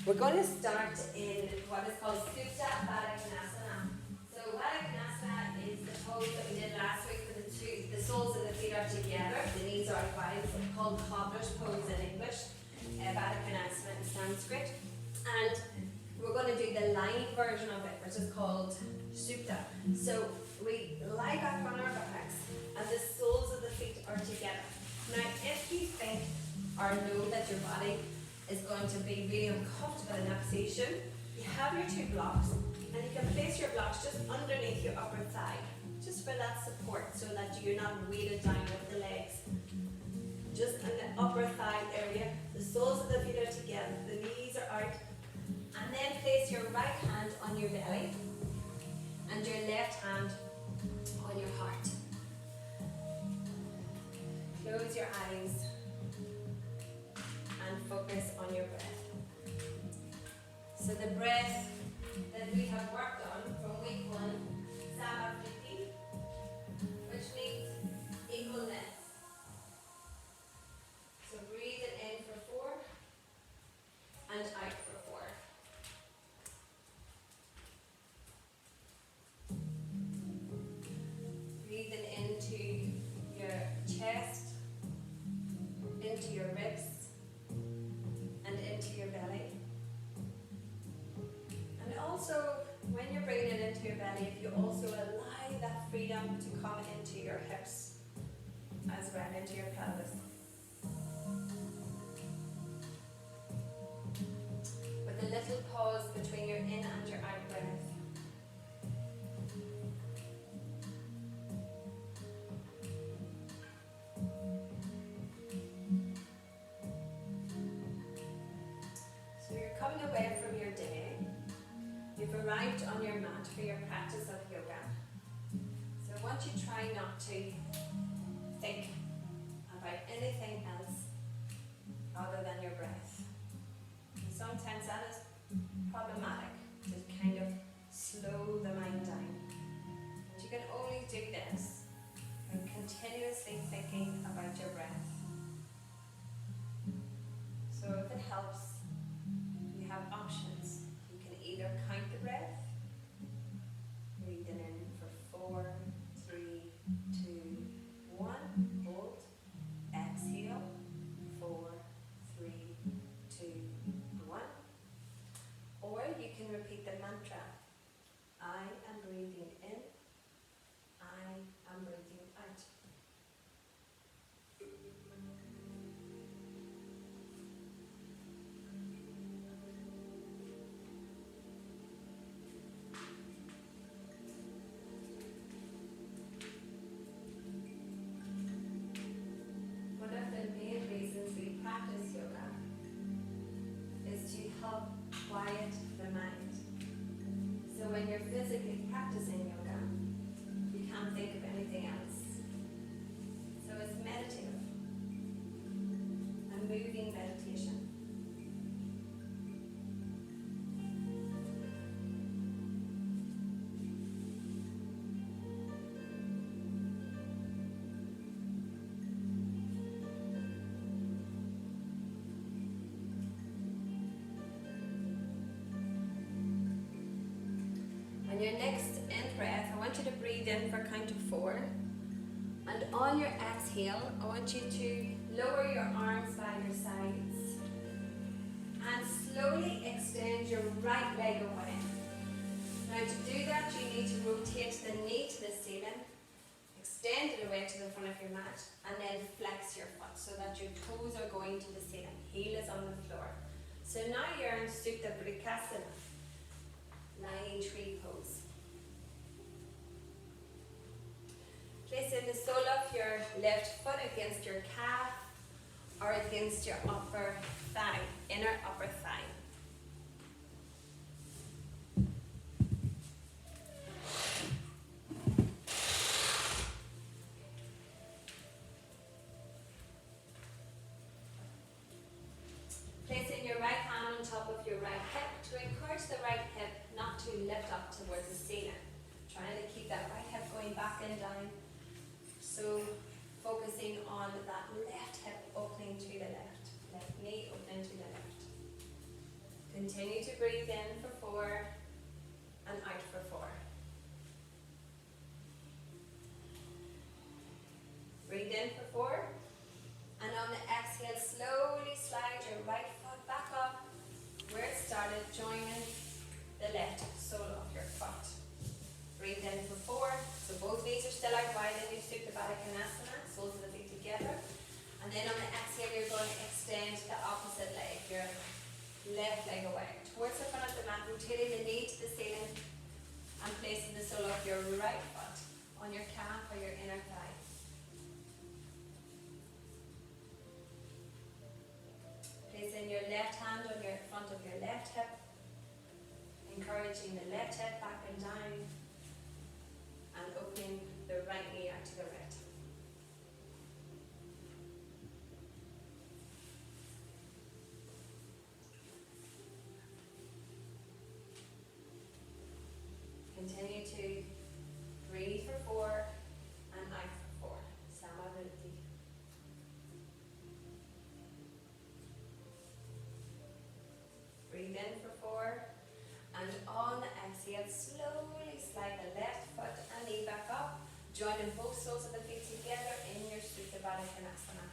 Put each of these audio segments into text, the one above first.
We're going to start in what is called Supta Baddha Konasana. So Baddha Konasana is the pose that we did last week where the soles of the feet are together, the knees are wide. It's called cobbler's pose in English, Baddha Konasana in Sanskrit. And we're going to do the lying version of it, which is called Supta. So we lie back on our backs and the soles of the feet are together. Now if you think or know that your body is going to be really uncomfortable in that position, you have your two blocks and you can place your blocks just underneath your upper thigh, just for that support so that you're not weighted down with the legs. Just in the upper thigh area, the soles of the feet are together, the knees are out, and then place your right hand on your belly and your left hand on your heart. Close your eyes and focus on your breath. So the breath that we have worked on from week 1, Samadhi, which means equalness. So breathe it in for 4 and out for 4. Breathe it into your chest, into your ribs, and into your belly. And also, when you're bringing it into your belly, if you also allow that freedom to come into your hips as well, into your pelvis. With a little pause between your in and your out breath. So you're coming away from your day. You've arrived on your mat for your practice of yoga. So I want you to try not to think about anything else other than your breath. And sometimes that is problematic, to kind of slow the mind down. But you can only do this by continuously thinking about your breath. So if it helps, you have options. You can either count the breath, breathe it in for 4, 3, 2, 1, hold, exhale, 4, 3, 2, 1. Or you can repeat the mantra, I am breathing in, I am breathing out. One of the main reasons we practice yoga is to help quiet the mind. So when you're physically practicing yoga, you can't think of anything else. So it's meditative, a moving meditation. On your next in-breath, I want you to breathe in for a count of 4. And on your exhale, I want you to lower your arms by your sides and slowly extend your right leg away. Now to do that, you need to rotate the knee to the ceiling, extend it away to the front of your mat, and then flex your foot so that your toes are going to the ceiling, heel is on the floor. So now you're in Supta Vrikasana, lying tree pose. Placing the sole of your left foot against your calf or against your upper thigh, inner upper thigh. Placing your right hand on top of your right hip to encourage the right hip not to lift up towards the ceiling. Trying to keep that right hip going back and down. So focusing on that left hip opening to the left knee opening to the left. Continue to breathe in for 4 and out for 4. Breathe in for 4. And on the exhale, slowly slide your right foot back up where it started, joining the left sole of your foot. Breathe in for 4. So both knees are still out wide in your Supta Baddha Konasana, soles of the feet together. And then on the exhale, you're going to extend the opposite leg, your left leg away towards the front of the mat, rotating the knee to the ceiling and placing the sole of your right foot on your calf or your inner thigh. Placing your left hand on your front of your left hip, encouraging the left hip back and down, and opening the right knee out to the right. Continue to breathe for 4 and out for 4. Samavriti. Breathe in for 4 and on the exhale, slowly slide the left foot and knee back up, joining both soles of the feet together in your Supta Baddha Konasana.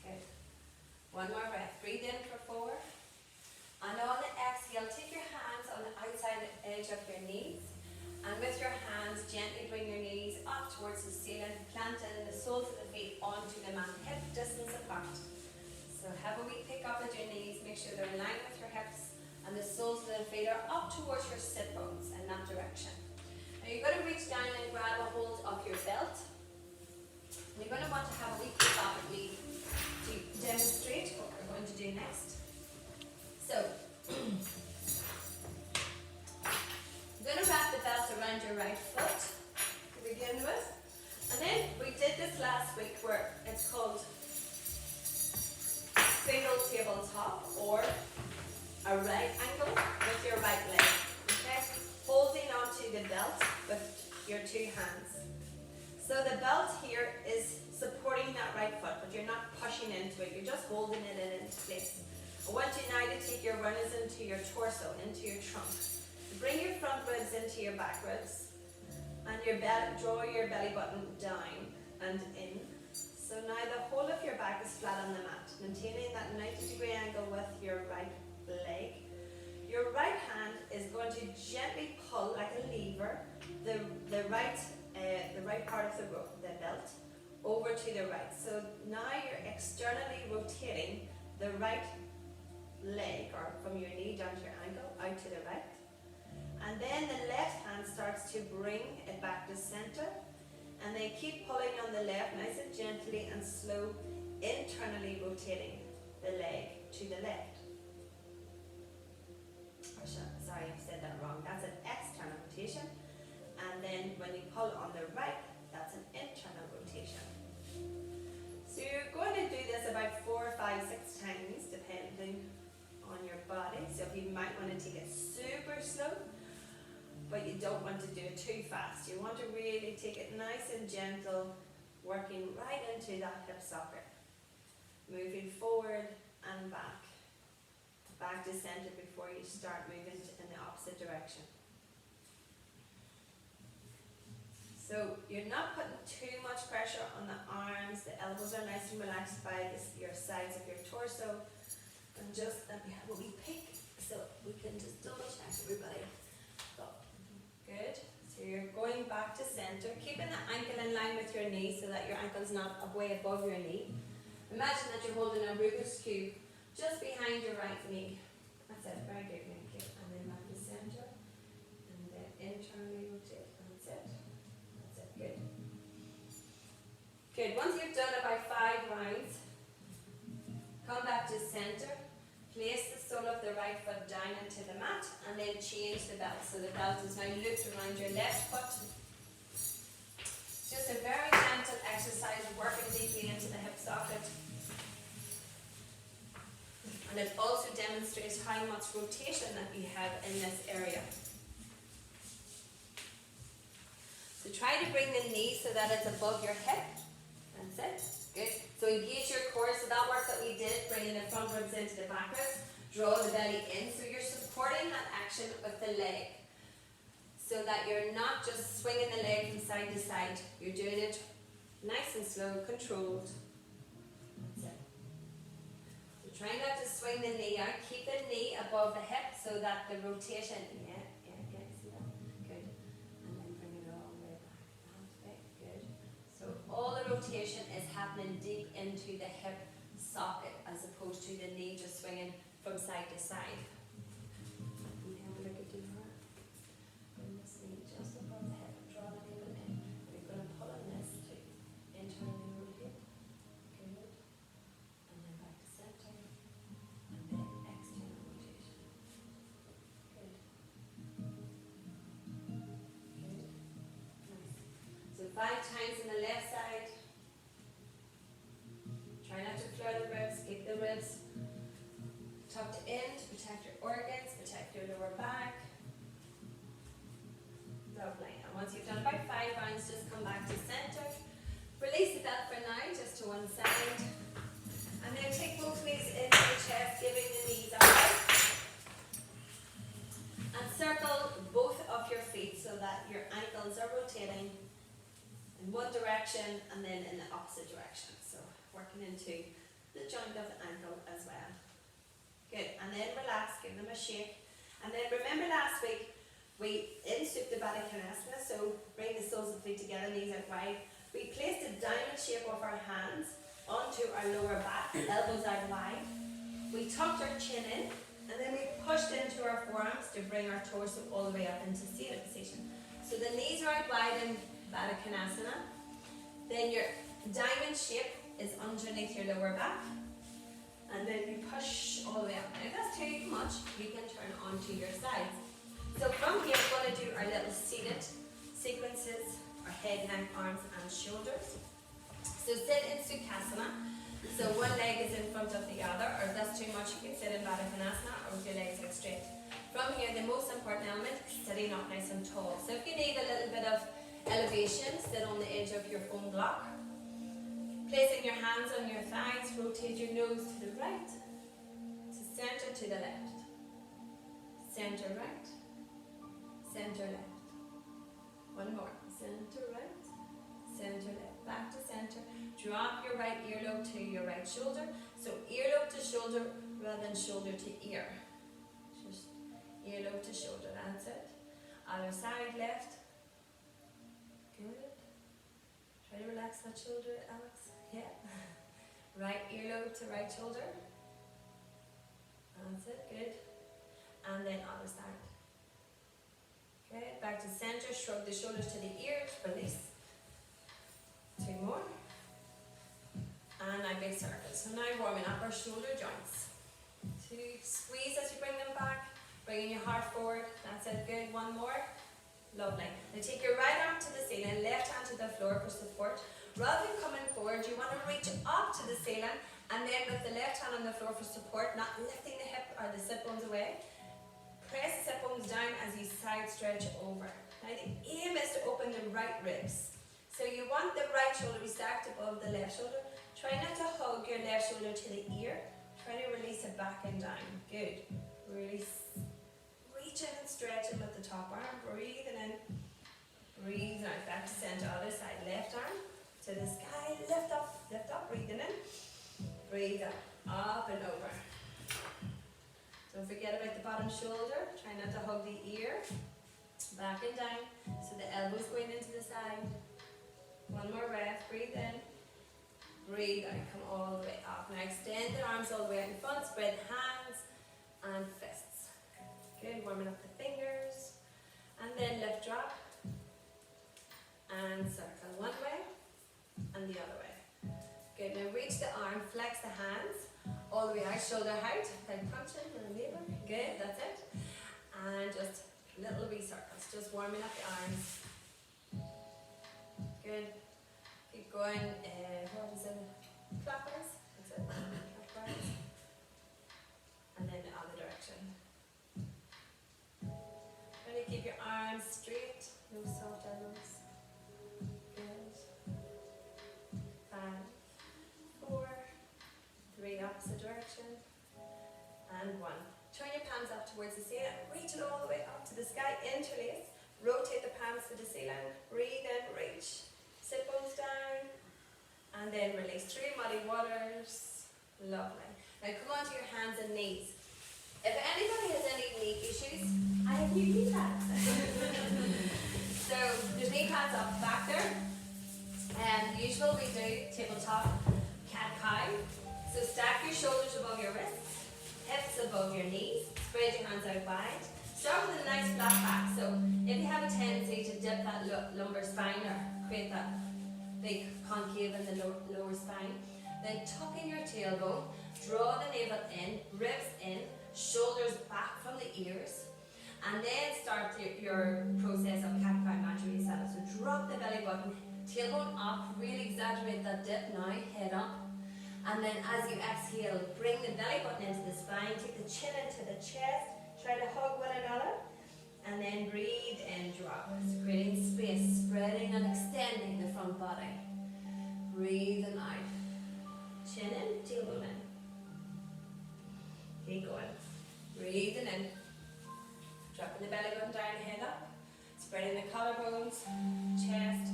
Good. One more breath. Breathe in for 4. And on the exhale, take your hands on the outside edge of your knees. And with your hands, gently bring your knees up towards the ceiling, planting the soles of the feet onto the mat, hip distance apart. So have a wee pick up at your knees, make sure they're in line with your hips, and the soles of the feet are up towards your sit bones in that direction. Now you're going to reach down and grab a hold of your belt. And you're going to want to have a wee pick up at me to demonstrate what we're going to do next. So, I'm going to wrap the belt around your right foot to begin with. And then we did this last week where it's called single tabletop or a right angle with your right leg. Okay? Holding onto the belt with your 2 hands. So the belt here is supporting that right foot, but you're not pushing into it, you're just holding it into place. I want you now to take your runners into your torso, into your trunk. Bring your front ribs into your back ribs. And your belly, draw your belly button down and in. So now the whole of your back is flat on the mat. Maintaining that 90-degree angle with your right leg. Your right hand is going to gently pull like a lever the right part of the belt over to the right. So now you're externally rotating the right leg, or from your knee down to your ankle, out to the right. And then the left hand starts to bring it back to center. And then keep pulling on the left, nice and gently and slow, internally rotating the leg to the left. Sorry, I said that wrong. That's an external rotation. And then when you pull on the right, that's an internal rotation. So you're going to do this about 4, 5, 6 times, depending on your body. So you might want to take it super slow, but you don't want to do it too fast. You want to really take it nice and gentle, working right into that hip socket. Moving forward and back. Back to center before you start moving in the opposite direction. So you're not putting too much pressure on the arms. The elbows are nice and relaxed by your sides of your torso. And just let me have a wee peek so we can just double check everybody. Good. So you're going back to center, keeping the ankle in line with your knee so that your ankle's not way above your knee. Imagine that you're holding a Rubik's Cube just behind your right knee. That's it. Very good. Thank you. And then back to center. And then internally rotate. That's it. That's it. Good. Good. Once you've done about 5 rounds, come back to center. Place the sole of the right foot down into the mat and then change the belt. So the belt is now looped around your left foot. Just a very gentle exercise, working deeply into the hip socket. And it also demonstrates how much rotation that we have in this area. So try to bring the knee so that it's above your hip. That's it. Good. So engage your core. So that work that we did, bringing the front ribs into the back ribs. Draw the belly in, so you're supporting that action with the leg, so that you're not just swinging the leg from side to side. You're doing it nice and slow, controlled. That's it. So try not to swing the knee out. Keep the knee above the hip so that the rotation, see that? Good. And then bring it all the way back. That's it, good. So all the rotation is happening deep into the hip socket as opposed to the knee just swinging from side to side. And have a look at the heart. Bring this knee just above the hip and draw the navel in. We're going to pull on this to internally rotate. Good. And then back to center. And then external rotation. Good. Good. Nice. So 5 times on the left side. Try not to flare the ribs, keep the ribs tucked in to protect your organs, protect your lower back. Lovely. And once you've done about 5 rounds, just come back to center. Release the belt for now, just to one side. And then take both knees into the chest, giving the knees out. And circle both of your feet so that your ankles are rotating in one direction and then in the opposite direction. So working into the joint of the ankle as well. Good, and then relax, give them a shake. And then remember last week, we in Supta Baddha Konasana, so bring the soles of the feet together, knees out wide. We placed a diamond shape of our hands onto our lower back, elbows out wide. We tucked our chin in, and then we pushed into our forearms to bring our torso all the way up into seated position. So the knees are out wide in Baddha Konasana. Then your diamond shape is underneath your lower back. And then you push all the way up. Now if that's too much, you can turn onto your sides. So from here, we're going to do our little seated sequences, our head, neck, arms, and shoulders. So sit in Sukhasana. So one leg is in front of the other, or if that's too much, you can sit in Baddha Konasana or with your legs out straight. From here, the most important element is sitting up nice and tall. So if you need a little bit of elevation, sit on the edge of your foam block. Placing your hands on your thighs, rotate your nose to the right, to center, to the left. Center right, center left. One more. Center right, center left. Back to center. Drop your right earlobe to your right shoulder. So earlobe to shoulder rather than shoulder to ear. Just earlobe to shoulder, that's it. Other side, left. Good. Try to relax that shoulder, Alex. Yeah. Right earlobe to right shoulder. That's it, good. And then other side. Okay, back to center, shrug the shoulders to the ears, release. 2 more. And now big circles. So now warming up our shoulder joints. 2, squeeze as you bring them back, bringing your heart forward. That's it, good. 1 more. Lovely. Now take your right arm to the ceiling, left hand to the floor for support. Rather than coming forward, you want to reach up to the ceiling and then with the left hand on the floor for support, not lifting the hip or the sit bones away. Press the sit bones down as you side stretch over. Now the aim is to open the right ribs. So you want the right shoulder to be stacked above the left shoulder. Try not to hug your left shoulder to the ear. Try to release it back and down. Good. Release. Reaching and stretching with the top arm. Breathing in. Breathe out. Back to center. Other side. Left arm to the sky. Lift up. Lift up. Breathing in. Breathe out. Up and over. Don't forget about the bottom shoulder. Try not to hug the ear. Back and down. So the elbows going into the side. 1 more breath. Breathe in. Breathe out. Come all the way up. Now extend the arms all the way out in front. Spread hands and fists. Good. Warming up the fingers. And then lift, drop. And circle. 1 way and the other way. Good. Now reach the arm. Flex the hands. All the way out. Shoulder height. Like punching and lever. Good. That's it. And just little wee circles. Just warming up the arms. Good. Keep going. What was it? Clockwise. That's it. Clockwise. And then the other direction. Try to keep your arms straight. No soft elbows. Good. 5, 4, 3, opposite direction. and 1. Turn your palms up towards the ceiling, reach it all the way up to the sky, interlace, rotate the palms to the ceiling, breathe in, reach, sit bones down, and then release through your muddy waters. Lovely. Now come onto your hands and knees. If anybody has any knee issues, I have new knee pads. So there's knee pads up back there. Usual we do tabletop cat-cow. So stack your shoulders above your wrists, hips above your knees, spread your hands out wide. Start with a nice flat back. So if you have a tendency to dip that lumbar spine or create that big concave in the lower spine, then tuck in your tailbone, draw the navel in, ribs in, shoulders back from the ears, and then start your process of cat-cow Majorisa. So drop the belly button, tailbone up, really exaggerate that dip now, head up. And then as you exhale, bring the belly button into the spine, take the chin into the chest, try to hug one another, and then breathe in, drop. So creating space, spreading and extending the front body. Breathe in out. Chin in, tailbone in. Keep going. Breathing in. Dropping the belly button down, head up. Spreading the collarbones, chest.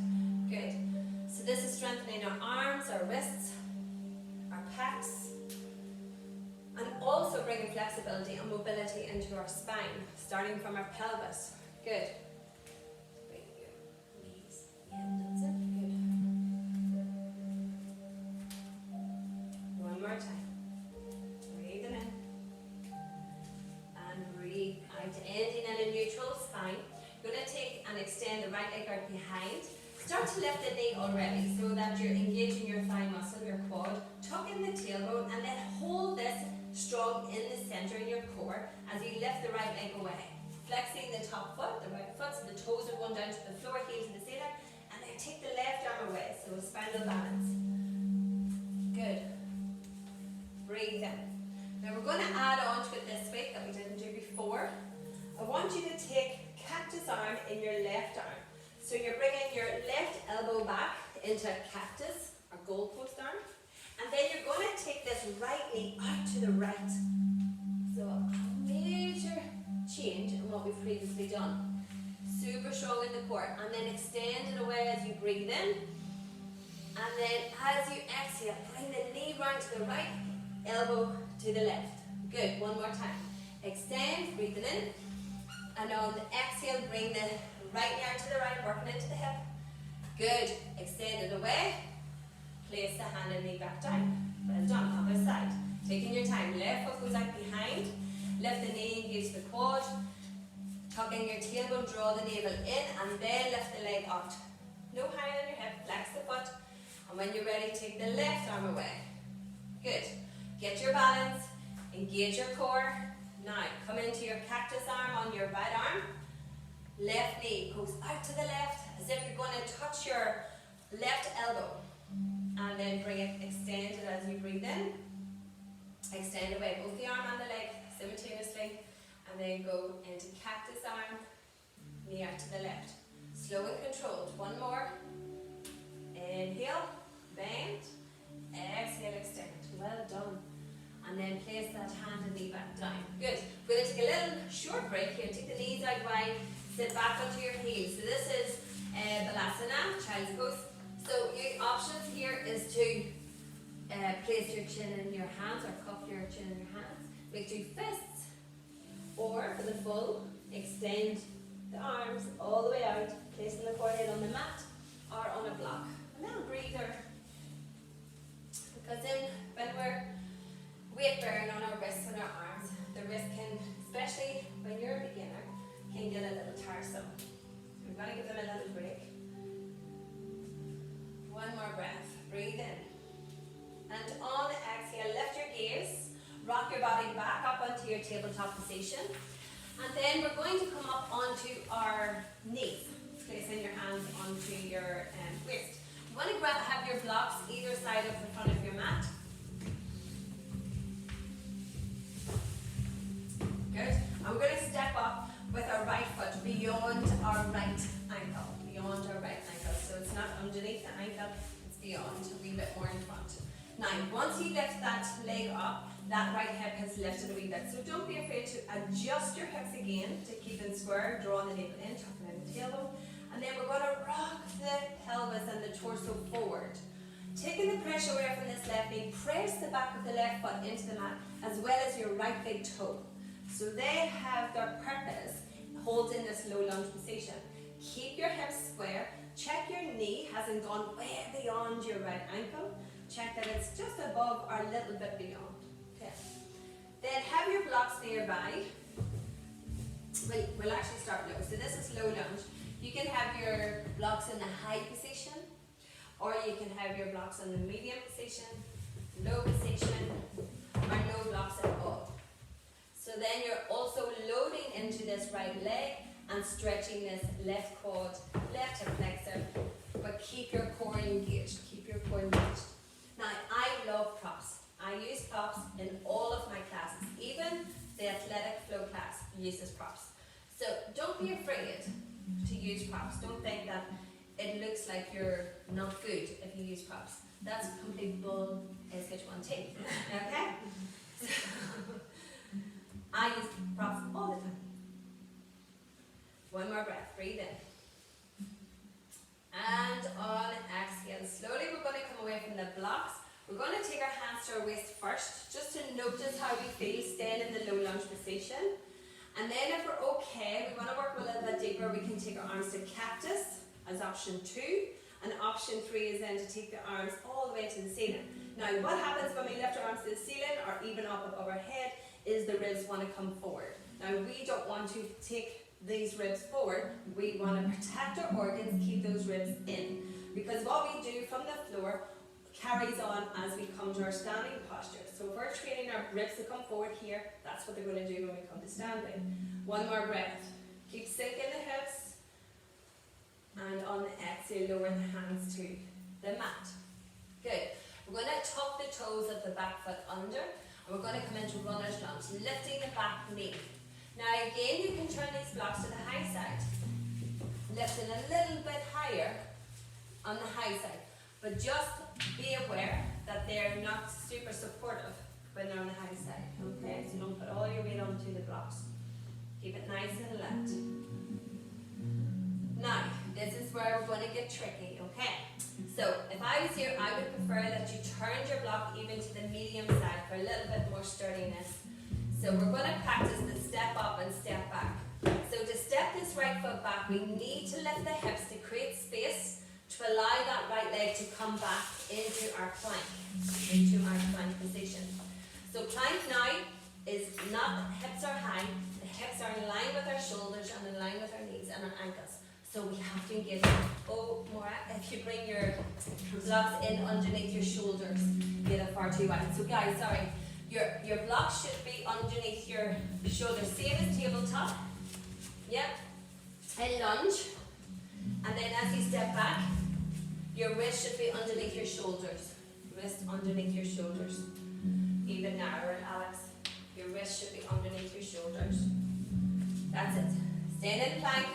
Good. So this is strengthening our arms, our wrists, our pecs, and also bringing flexibility and mobility into our spine, starting from our pelvis. Good. Bring your knees. Yeah, that's it. Good. One more time. Breathing in. And breathe out. Ending in a neutral spine. You're going to take and extend the right leg out behind. Start to lift the knee already so that you're engaging your thigh muscle, your quad. Tuck in the tailbone and then hold this strong in the center in your core as you lift the right leg away. Flexing the top foot, the right foot, so the toes are going down to the floor, heel to the ceiling. And then take the left arm away, so spinal balance. Good. Breathe in. Now we're going to add on to it this week that we didn't do before. I want you to take cactus arm in your left arm. So you're bringing your left elbow back into cactus or goalpost arm. And then you're going to take this right knee out to the right. So a major change in what we've previously done. Super strong in the core. And then extend it away as you breathe in. And then as you exhale, bring the knee round to the right, elbow to the left. Good, one more time. Extend, breathing in. And on the exhale, bring the right knee out to the right, working into the hip. Good. Extend it away. Place the hand and knee back down. Well done. Other side. Taking your time. Left foot goes out behind. Lift the knee, engage the quad. Tuck in your tailbone, draw the navel in, and then lift the leg out. No higher than your hip. Flex the foot. And when you're ready, take the left arm away. Good. Get your balance. Engage your core. Now, come into your cactus arm on your right arm. Left knee goes out to the left as if you're going to touch your left elbow. And then bring it, extend it as you breathe in. Extend away both the arm and the leg simultaneously. And then go into cactus arm, knee out to the left. Slow and controlled. One more. Inhale, bend. Exhale, extend. Well done. And then place that hand and knee back down. Good. We're going to take a little short break here. Take the knees out wide. Sit back onto your heels. So this is Balasana, child's pose. So your options here is to place your chin in your hands or cup your chin in your hands. We do fists. Or for the full, extend the arms all the way out, placing the forehead on the mat or on a block. A little breather. Because then when we're weight bearing on our wrists and our arms, the wrist can, especially when you're a beginner, can get a little tiresome. We're going to give them a little break. One more breath. Breathe in. And on the exhale, lift your gaze. Rock your body back up onto your tabletop position. And then we're going to come up onto our knees. Placing your hands onto your waist. You want to have your blocks either side of the front of your mat. Good. And we're going to step up with our right foot beyond our right ankle. Beyond our right ankle. So it's not underneath the ankle, it's beyond, a wee bit more in front. Now, once you lift that leg up, that right hip has lifted a wee bit. So don't be afraid to adjust your hips again to keep them square, drawing the navel in, tucking in the tailbone. And then we're going to rock the pelvis and the torso forward. Taking the pressure away from this left knee, press the back of the left foot into the mat, as well as your right big toe. So they have their purpose holding this low lunge position. Keep your hips square. Check your knee hasn't gone way beyond your right ankle. Check that it's just above or a little bit beyond. Okay. Then have your blocks nearby. We'll actually start low. So this is low lunge. You can have your blocks in the high position, or you can have your blocks in the medium position, low position, or no blocks at all. So then you're also loading into this right leg and stretching this left quad, left hip flexor, but keep your core engaged, keep your core engaged. Now, I love props. I use props in all of my classes, even the athletic flow class uses props. So don't be afraid to use props. Don't think that it looks like you're not good if you use props. That's complete bull SH1T, okay? I use props all the time. One more breath, breathe in. And on exhale, slowly we're going to come away from the blocks. We're going to take our hands to our waist first, just to notice how we feel staying in the low lunge position. And then if we're okay, we want to work a little bit deeper, we can take our arms to cactus as option 2. And option 3 is then to take the arms all the way to the ceiling. Now what happens when we lift our arms to the ceiling or even up above our head is the ribs want to come forward. Now we don't want to take these ribs forward, we want to protect our organs, keep those ribs in. Because what we do from the floor carries on as we come to our standing posture. So if we're training our ribs to come forward here, that's what they're going to do when we come to standing. One more breath. Keep sinking the hips. And on the exhale, lower the hands to the mat. Good. We're going to tuck the toes of the back foot under. And we're going to come into runner's lunge, lifting the back knee. Now again, you can turn these blocks to the high side. Lifting a little bit higher on the high side. But just be aware that they're not super supportive when they're on the high side. Okay, so don't put all your weight onto the blocks. Keep it nice and light. Now, this is where we're going to get tricky, okay? So, if I was here, I would prefer that you turned your block even to the medium side for a little bit more sturdiness. So we're going to practice the step up and step back. So to step this right foot back, we need to lift the hips to create space to allow that right leg to come back into our plank position. So plank now is not, hips are high, the hips are in line with our shoulders and in line with our knees and our ankles. So we have to engage. Oh, Maura, if you bring your blocks in underneath your shoulders, they're far too wide. So guys, sorry, your blocks should be underneath your shoulders. Same as tabletop. Yep. And lunge. And then as you step back, your wrist should be underneath your shoulders. Wrist underneath your shoulders. Even narrower, Alex. Your wrist should be underneath your shoulders. That's it. Stand in plank.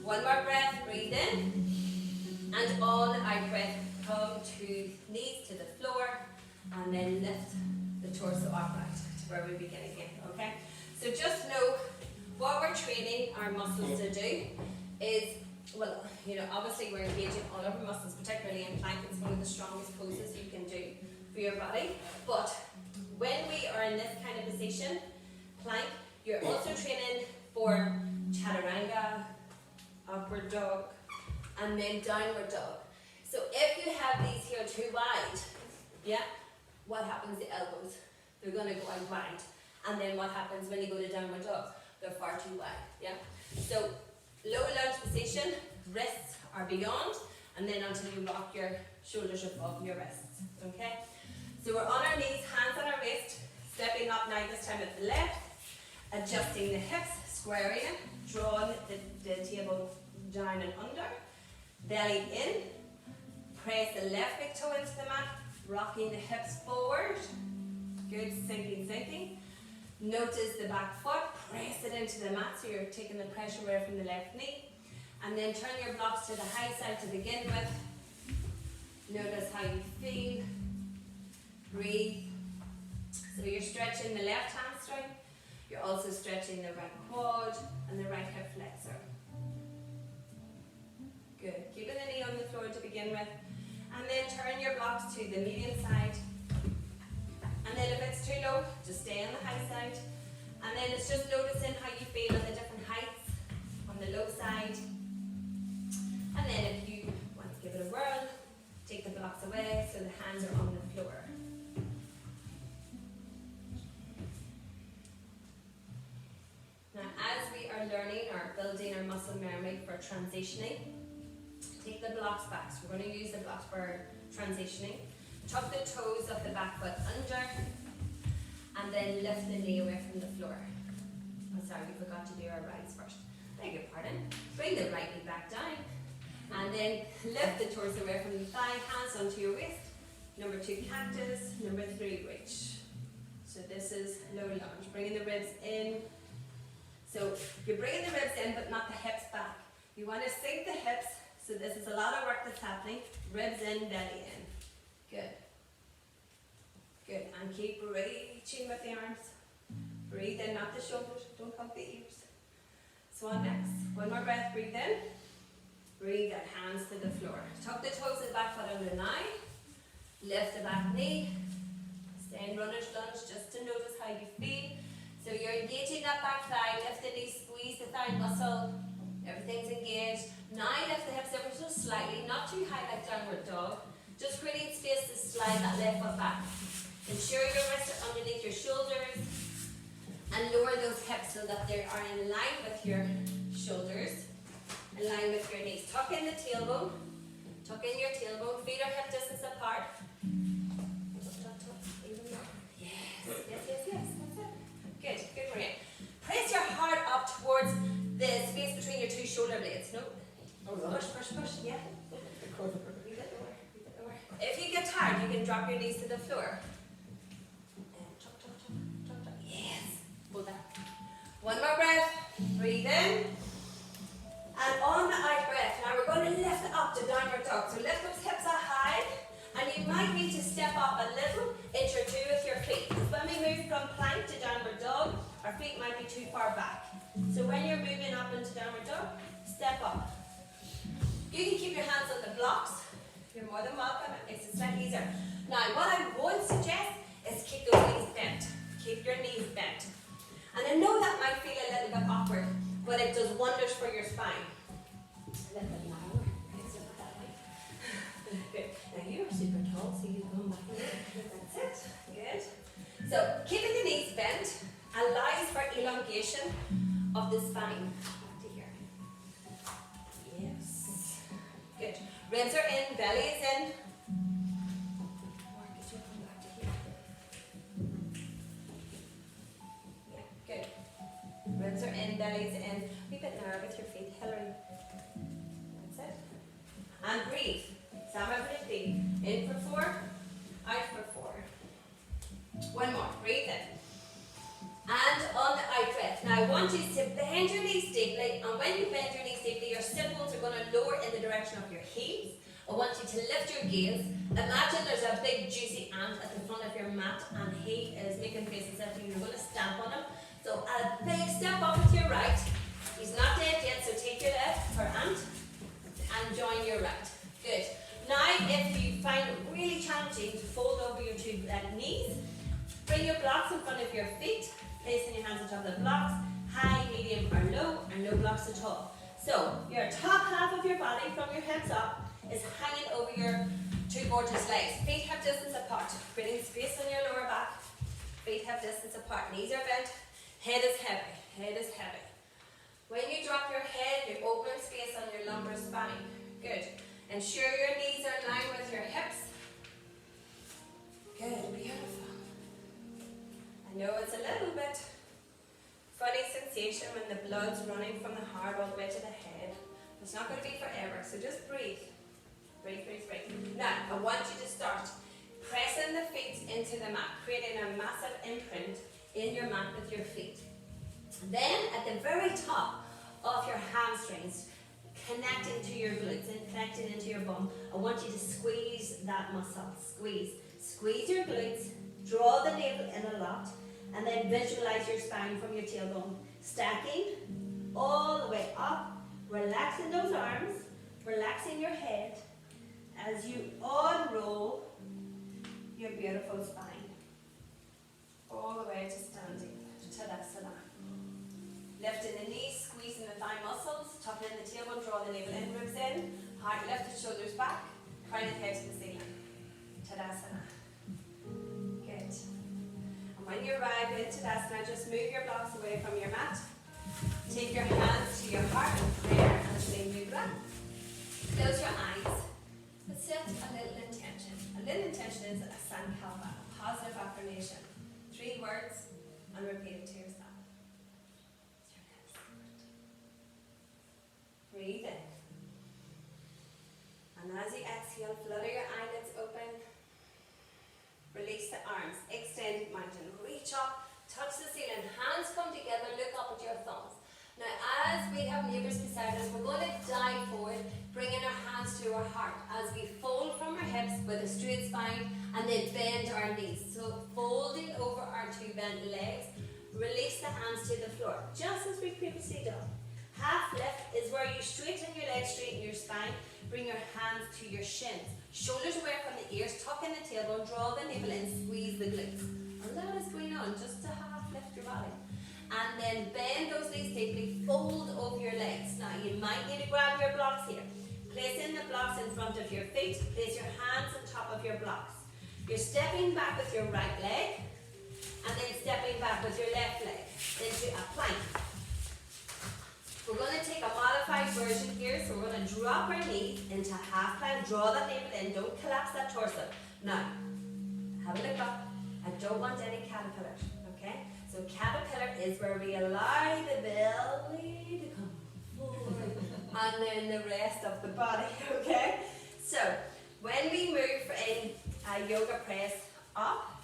One more breath, breathe in. And on out breath, come to knees to the floor. And then lift the torso upright to where we begin again. Okay? So just know what we're training our muscles to do is, well, you know, obviously we're engaging all of our muscles, particularly in plank. It's one of the strongest poses you can do for your body. But when we are in this kind of position, plank, you're also training for chaturanga, upward dog, and then downward dog. So if you have these here too wide, yeah, what happens to the elbows? They're going to go out wide. And then what happens when you go to downward dog? They're far too wide, yeah? So low lunge position, wrists are beyond, and then until you rock your shoulders above your wrists, okay? So we're on our knees, hands on our waist, stepping up now this time at the left, adjusting the hips, squaring it, drawing the table down and under, belly in, press the left big toe into the mat, rocking the hips forward, good, sinking. Notice the back foot, press it into the mat so you're taking the pressure away from the left knee. And then turn your blocks to the high side to begin with. Notice how you feel. Breathe. So you're stretching the left hamstring, you're also stretching the right quad and the right hip flexor. Good. Keeping the knee on the floor to begin with. And then turn your blocks to the medium side. And then if it's too low, just stay on the high side. And then it's just noticing how you feel at the different heights on the low side. And then if you want to give it a whirl, take the blocks away so the hands are on the floor. Now, as we are learning or building our muscle memory for transitioning, take the blocks back. So we're going to use the blocks for transitioning. Tuck the toes of the back foot under, and then lift the knee away from the floor. Oh, sorry, we forgot to do our rights first. Beg your pardon. Bring the right knee back down, and then lift the torso away from the thigh, hands onto your waist. Number 2, cactus. Number 3, reach. So this is low lunge, bringing the ribs in. So you're bringing the ribs in, but not the hips back. You want to sink the hips, so this is a lot of work that's happening. Ribs in, belly in. Good. Good. And keep reaching with the arms. Breathe in, not the shoulders. Don't hug the ears. Swan next. One more breath. Breathe in. Breathe out. Hands to the floor. Tuck the toes of the back foot under now. Lift the back knee. Stay in runner's lunge just to notice how you feel. So you're engaging that back thigh. Lift the knee. Squeeze the thigh muscle. Everything's engaged. Now lift the hips ever so slightly. Not too high like downward dog. Just create space to slide that left foot back. Ensure your wrists are underneath your shoulders and lower those hips so that they are in line with your shoulders, in line with your knees. Tuck in the tailbone. Tuck in your tailbone. Feet are hip distance apart. Yes, yes, yes, yes. That's it. Good, good, Maria. Press your heart up towards the space between your 2 shoulder blades. No. Push, push, push. Yeah. If you get tired, you can drop your knees to the floor. And tuck, tuck, tuck, tuck, tuck. Yes. Hold that. One more breath. Breathe in. And on the out breath, now we're going to lift up to downward dog. So lift those hips up high. And you might need to step up a little, inch or 2 with your feet. Because when we move from plank to downward dog, our feet might be too far back. So when you're moving up into downward dog, step up. You can keep your hands on the blocks. You're more than welcome. It makes it slightly easier. Now, what I would suggest is keep those knees bent. Keep your knees bent. And I know that might feel a little bit awkward, but it does wonders for your spine. A little bit narrower. So that way. Good. Now you are super tall, so you come back in. That's it. Good. So keeping the knees bent allows for elongation of the spine. Back to here. Yes. Good. Ribs are in, belly is in. Back to here. Yeah, good. Ribs are in, belly is in. A wee bit narrow with your feet, Hillary. That's it. And breathe. Samavritti. In for 4, out for 4. One more. Breathe in. And on the out breath. Now I want you to bend your knees deeply, and when you bend your knees deeply, your sit bones are going to lower in the direction of your heels. I want you to lift your gaze. Imagine there's a big juicy ant at the front of your mat, and he is making faces at you. You're going to stamp on him. So a big step up with your right. He's not dead yet, so take your left for ant and join your right. Good. Now if you find it really challenging to fold over your 2 knees, bring your blocks in front of your feet. Placing your hands on top of the blocks, high, medium or low, and no blocks at all. So your top half of your body from your hips up is hanging over your 2 gorgeous legs. Feet hip distance apart, creating space on your lower back. Feet hip distance apart, knees are bent, head is heavy, head is heavy. When you drop your head, you open space on your lumbar spine. Good. Ensure your knees are in line with your hips. Good, beautiful. I know it's a little bit funny sensation when the blood's running from the heart all the way to the head. It's not going to be forever, so just breathe. Breathe, breathe, breathe. Now, I want you to start pressing the feet into the mat, creating a massive imprint in your mat with your feet. Then, at the very top of your hamstrings, connecting to your glutes and connecting into your bum, I want you to squeeze that muscle. Squeeze. Squeeze your glutes, Draw the navel in a lot, and then visualize your spine from your tailbone. Stacking all the way up, relaxing those arms, relaxing your head as you unroll your beautiful spine. All the way to standing, Tadasana. Lifting the knees, squeezing the thigh muscles, tucking in the tailbone, draw the navel in, ribs in, heart lifted, shoulders back, crown of the head to the ceiling. Tadasana. Good. And when you arrive in Tadasana, just move your blocks away from your mat. Take your hands to your heart in prayer and say mudra. Close your eyes, but set a little intention. A little intention is a sankalpa, a positive affirmation. 3 words, and repeat it to yourself. Breathe in. And as you exhale, flutter your eyelids open. Release the arms. Extend mountain. Reach up. Touch the ceiling. Hands come together. Look up at your thumbs. Now, as we have neighbours beside us, we're going to dive forward, bringing our hands to our heart as we fold from our hips with a straight spine and then bend our knees. So, folding over our 2 bent legs, release the hands to the floor, just as we previously done. Half lift is where you straighten your legs, straighten your spine, bring your hands to your shins. Shoulders away from the ears, tuck in the tailbone, draw the navel in, squeeze the glutes. And that is going on, just to half lift your body. And then bend those knees deeply, fold over your legs. Now you might need to grab your blocks here. Place in the blocks in front of your feet, place your hands on top of your blocks. You're stepping back with your right leg, and then stepping back with your left leg into a plank. We're going to take a modified version here, so we're going to drop our knees into half plank, draw that navel in, don't collapse that torso. Now, have a look up. I don't want any caterpillars, okay? So caterpillar is where we allow the belly to come forward and then the rest of the body, okay? So, when we move in a yoga press up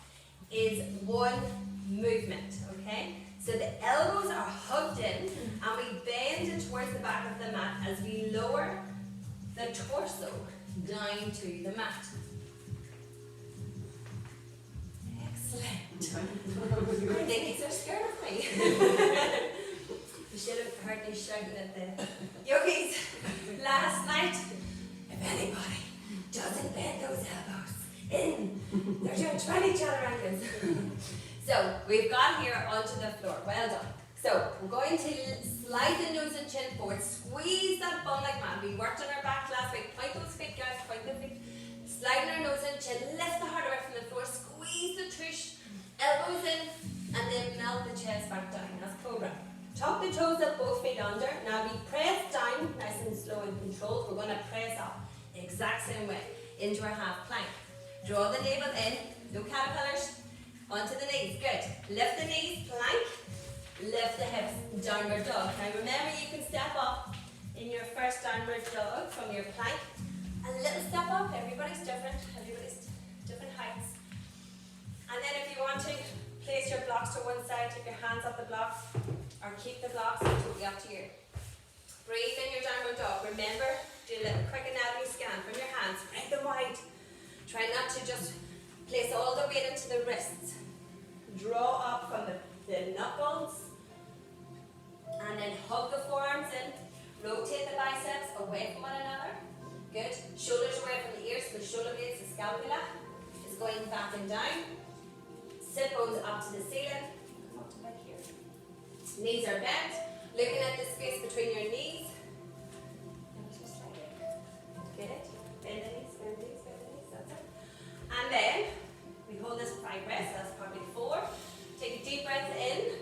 is one movement, okay? So the elbows are hugged in and we bend it towards the back of the mat as we lower the torso down to the mat. Excellent. My ladies are scared of me. You should have heard me shouting at the yogis last night. If anybody doesn't bend those elbows in, they're doing 20 chaturanga. So we've got here onto the floor. Well done. So we're going to slide the nose and chin forward. Squeeze that bum like mad. We worked on our back last week. Point those feet, guys. Point the feet. Sliding our nose and chin. Lift the heart away from the floor. Squeeze the tush. Elbows in. And then melt the chest back down. That's cobra. Tuck the toes up, both feet under. Now we press down, nice and slow and controlled. We're going to press up. Exact same way. Into our half plank. Draw the navel in. No caterpillars. Onto the knees. Good. Lift the knees. Plank. Lift the hips. Downward dog. Now remember, you can step up in your first downward dog from your plank. A little step up. Everybody's different. Everybody's different heights. And then if you want to place your blocks to one side, take your hands off the blocks, or keep the blocks, it's totally up to you. Breathe in your downward dog. Remember, do a little quick anatomy scan from your hands. Spread them wide. Try not to just place all the weight into the wrists. Draw up from the knuckles. And then hug the forearms in. Rotate the biceps away from one another. Good. Shoulders away from the ears, so the shoulder blades, the scapula is going back and down. Sit bones up to the ceiling. Come up to back here. Knees are bent. Looking at the space between your knees. And just like it. Get it? Bend the knees, bend the knees, bend the knees. That's it. And then we hold this for 5 breaths. That's probably 4. Take a deep breath in.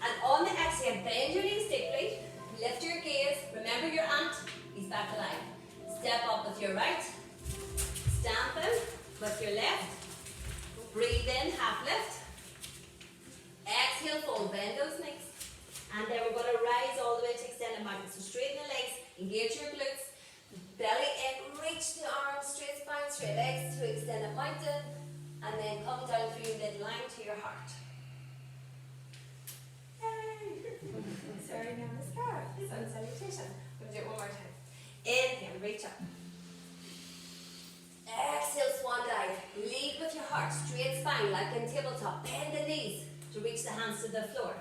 And on the exhale, bend your knees deeply. Lift your gaze. Remember your ant. He's back alive. Step up with your right. Stamp them with your left. Breathe in, half lift. Exhale, fold, bend those knees. And then we're going to rise all the way to extended mountain. So straighten the legs, engage your glutes. Belly in, reach the arms, straight spine, straight legs to extended mountain. And then come down through your midline to your heart. Yay! Sorry, namaskar. Sun salutation. We'll do it one more time. Inhale, reach up. Exhale, swan dive. Lead with your heart, straight spine, like in tabletop. Bend the knees to reach the hands to the floor.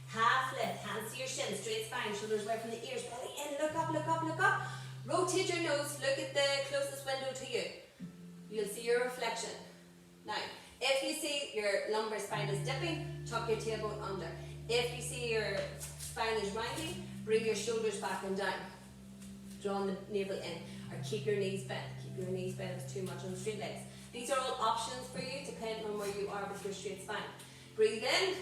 Half lift, hands to your shins, straight spine, shoulders away from the ears, belly in, look up, look up, look up. Rotate your nose, look at the closest window to you. You'll see your reflection. Now, if you see your lumbar spine is dipping, tuck your tailbone under. If you see your spine is rounding, bring your shoulders back and down. Draw the navel in, or keep your knees bent. Keep your knees bent if it's too much on the straight legs. These are all options for you, depending on where you are with your straight spine. Breathe in,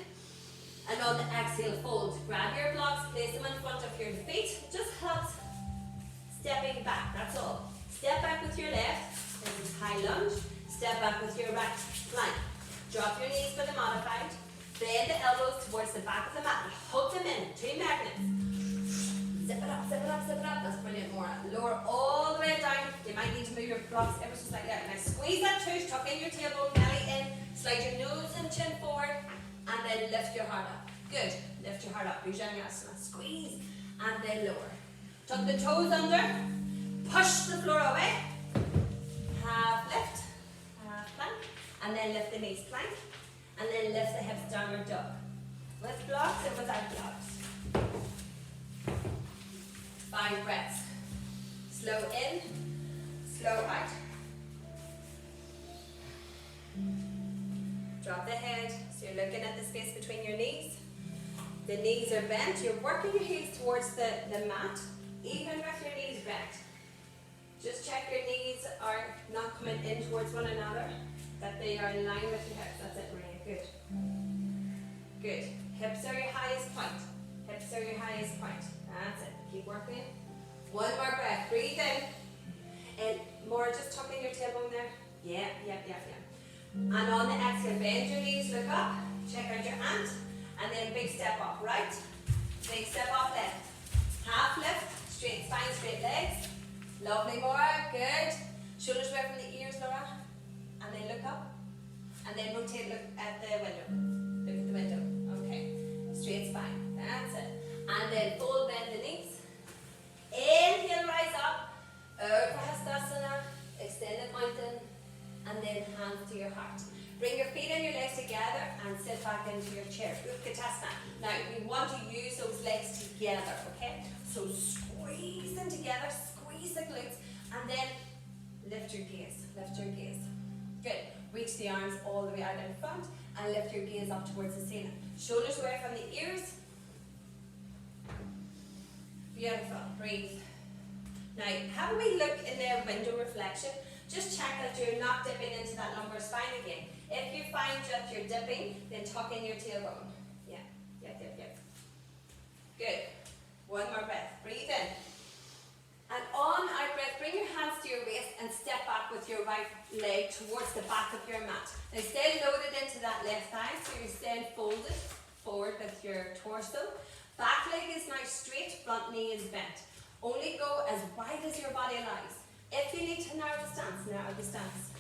and on the exhale, fold. Grab your blocks, place them in front of your feet. It just helps stepping back, that's all. Step back with your left, this is high lunge. Step back with your right, plank. Drop your knees for the modified. Bend the elbows towards the back of the mat and hook them in, 2 magnets. Zip it up, zip it up, zip it up. That's brilliant, Maura. Lower all the way down. You might need to move your blocks ever so slightly out. Now squeeze that tush, tuck in your tailbone, belly in, slide your nose and chin forward, and then lift your heart up. Good. Lift your heart up. Bhujangasana. Squeeze, and then lower. Tuck the toes under. Push the floor away. Half lift, half plank, and then lift the knees, plank, and then lift the hips, downward dog. With blocks and without blocks. 5 breaths. Slow in, slow out. Drop the head, so you're looking at the space between your knees. The knees are bent, you're working your heels towards the mat, even with your knees bent. Just check your knees are not coming in towards one another, that they are in line with your hips. That's it, Maria. Good. Good. Hips are your highest point. Hips are your highest point. That's it. Keep working. 1 more breath. Breathe in. And more, just tucking your tailbone there. Yeah. And on the exhale, bend your knees, look up. Check out your ant. And then big step up, right? Big step up left. Half lift. Straight spine, straight legs. Lovely, Maura. Good. Shoulders away from the ears, Laura. And then look up. And then rotate, look at the window. Look at the window. Okay. Straight spine. That's it. And then full bend the knees. Inhale, rise up. Urdhva Hastasana. Extended mountain. And then hands to your heart. Bring your feet and your legs together and sit back into your chair. Utkatasana. Now, we want to use those legs together, okay? So squeeze them together, squeeze the glutes, and then lift your gaze. Lift your gaze. Good. Reach the arms all the way out in front and lift your gaze up towards the ceiling. Shoulders away from the ears. Beautiful. Breathe. Now, have a wee look in the window reflection. Just check that you're not dipping into that lumbar spine again. If you find that you're dipping, then tuck in your tailbone. Yeah. Good. 1 more breath. Breathe in. And on out breath, bring your hands to your waist and step back with your right leg towards the back of your mat. Now stay loaded into that left thigh, so you're staying folded forward with your torso. Back leg is now straight, front knee is bent. Only go as wide as your body allows. If you need to narrow the stance, narrow the stance.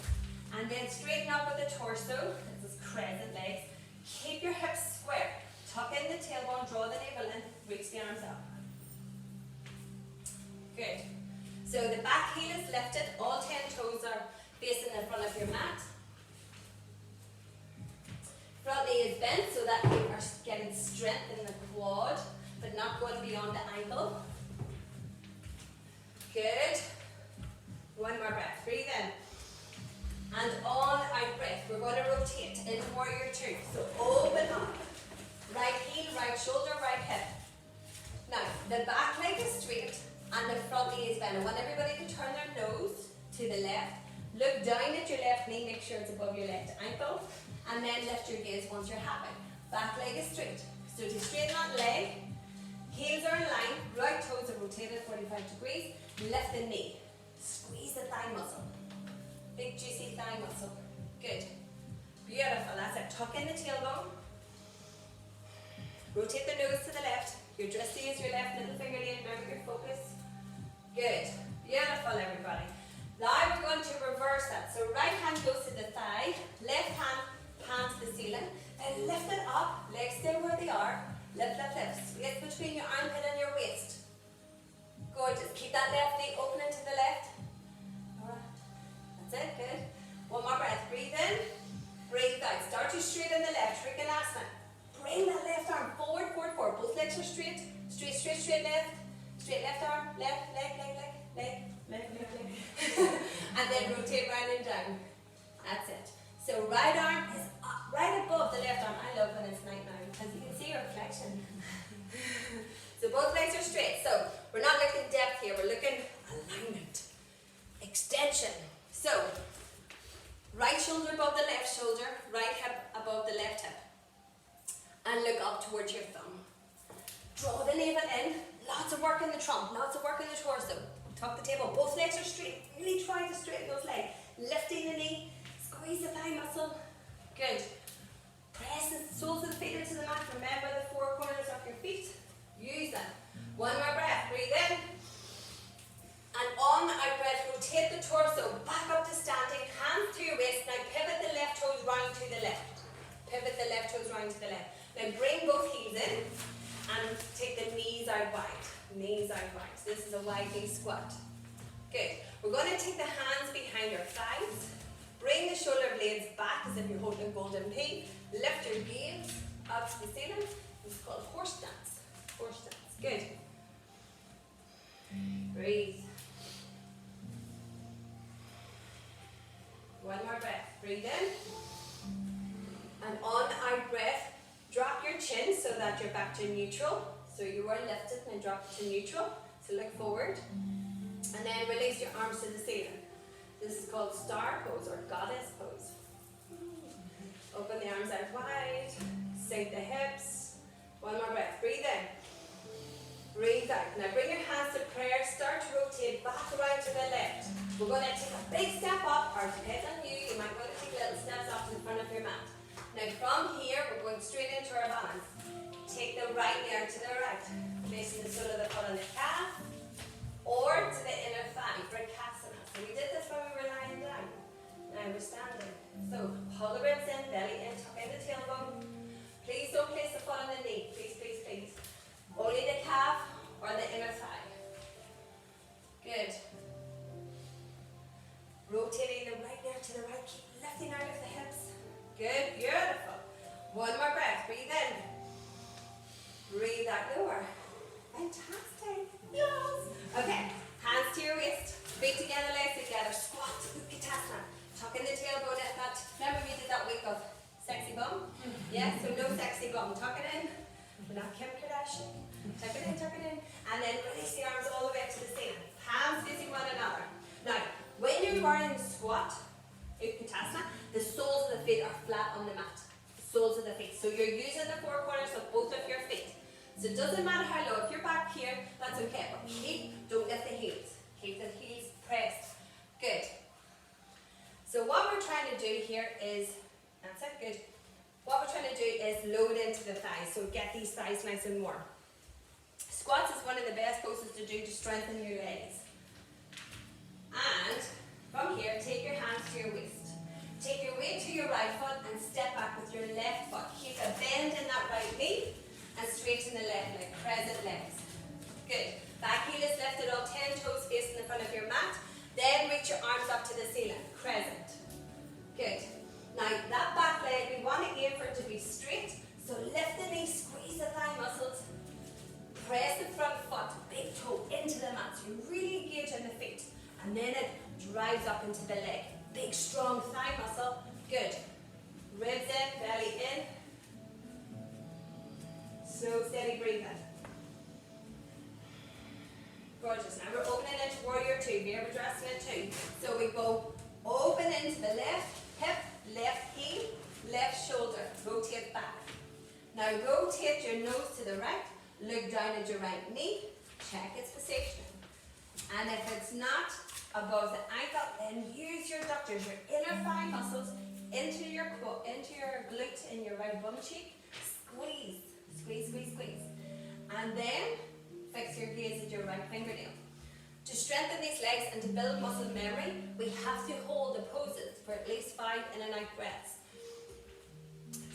And then straighten up with the torso, this is crescent legs. Keep your hips square. Tuck in the tailbone, draw the navel in, reach the arms up. Good. So the back heel is lifted, all 10 toes are facing in front of your mat. Front knee is bent so that you are getting strength in the quad, but not going beyond the ankle. Good. 1 more breath. Breathe in. And on out breath, we're going to rotate into warrior 2. So open up. Right heel, right shoulder, right hip. Now, the back leg is straight and the front knee is bent. I want everybody to turn their nose to the left. Look down at your left knee, make sure it's above your left ankle. And then lift your gaze once you're happy. Back leg is straight. So to straighten that leg, heels are in line, right toes are rotated 45 degrees. Lift the knee. Squeeze the thigh muscle. Big juicy thigh muscle. Good. Beautiful. That's it. Tuck in the tailbone. Rotate the nose to the left. Your drishti is your left middle finger in. Remember your focus. Good. Beautiful, everybody. Now we're going to reverse that. So right hand goes to the thigh. Left hand palm to the ceiling. Then lift it up. Legs stay where they are. Lift, lift, lift. Space between your armpit and your waist. Gorgeous. Keep that left knee open into the left. Alright. That's it. Good. One more breath. Breathe in, breathe out. Start to straighten the left. Trikonasana. Bring that left arm forward, forward, forward. Both legs are straight. Straight, straight, straight left. Straight left arm. Left, leg, leg, leg, leg, leg, leg, leg. And then rotate round and down. That's it. So right arm is up, right above the left arm. I love when it's night now because you can see your reflection. So both legs are straight. So we're not looking depth here. We're looking alignment. Extension. So right shoulder above the left shoulder. Right hip above the left hip. And look up towards your thumb. Draw the navel in. Lots of work in the trunk. Lots of work in the torso. Tuck the table. Both legs are straight. Really try to straighten those legs. Lifting the knee. Squeeze the thigh muscle. Good. Press the soles of the feet into the mat. Remember the four corners of your feet. Use them. One more breath. Breathe in. And on the out breath, rotate the torso back up to standing. Hands to your waist. Now pivot the left toes round to the left. Pivot the left toes round to the left. Now bring both heels in and take the knees out wide. Knees out wide. So this is a wide knee squat. Good. We're going to take the hands behind your thighs. Bring the shoulder blades back as if you're holding a golden pea. Lift your gaze up to the ceiling. This is called horse dance. Horse dance. Good. Breathe. One more breath. Breathe in. And on the out breath, drop your chin so that you're back to neutral. So you are lifted and drop to neutral. So look forward. And then release your arms to the ceiling. This is called star pose or goddess pose. Open the arms out wide. Sink the hips. One more breath. Breathe in. Breathe out. Now bring your hands to prayer. Start to rotate back around to the left. We're going to take a big step up, or depends on you. You might want to take little steps up to the front of your mat. Now from here, we're going straight into our balance. Take the right knee out to the right, placing the sole of the foot on the calf, or to the inner thigh, Vrksasana. So we did this when we were lying down. Now we're standing. So pull the ribs in, belly in, tuck in the tailbone. Please don't place the foot on the knee. Please, please, please. Only the calf or the inner thigh. Good. Rotating the right knee to the right. Keep lifting out of the hips. Good, beautiful. One more breath. Breathe in. Breathe out lower. Fantastic. Yes. Okay. Hands to your waist. Feet together, legs together. Squat. Utkatasana. Tuck in the tailbone at that. Remember we did that week of sexy bum? Yeah, so no sexy bum. Tuck it in. We're not Kim Kardashian. Tuck it in, tuck it in. And then release the arms all the way up to the ceiling. Hands facing one another. Now, when you are in squat, Utkatasana, the soles of the feet are flat on the mat. The soles of the feet. So you're using the four corners of both of your feet. So it doesn't matter how low. If you're back here, that's okay. But don't lift the heels. Keep the heels pressed. Good. So what we're trying to do here is, that's it, good. What we're trying to do is load into the thighs. So get these thighs nice and warm. Squats is one of the best poses to do to strengthen your legs. And from here, take your hands to your waist. Take your weight to your right foot and step back with your left foot. Keep a bend in that right knee and straighten the left leg, crescent legs. Good. Back heel is lifted, all 10 toes facing the front of your mat. Then reach your arms up to the ceiling, crescent. Good. Now that back leg, we want to aim for it to be straight. So lift the knee, squeeze the thigh muscles. Press the front foot, big toe into the mat. So you really engage in the feet. And then it drives up into the leg. Big, strong thigh muscle. Good. Ribs in, belly in. Slow, steady breathing. Gorgeous. Now we're opening into Warrior Two, Virabhadrasana 2. So we go open into the left hip, left heel, left shoulder. Rotate back. Now rotate your nose to the right. Look down at your right knee. Check its position. And if it's not above the ankle, then use your adductors, your inner thigh muscles into your glute in your right bum cheek. Squeeze, squeeze, squeeze, squeeze. And then fix your gaze at your right fingernail. To strengthen these legs and to build muscle memory, we have to hold the poses for at least 5 in and out breaths.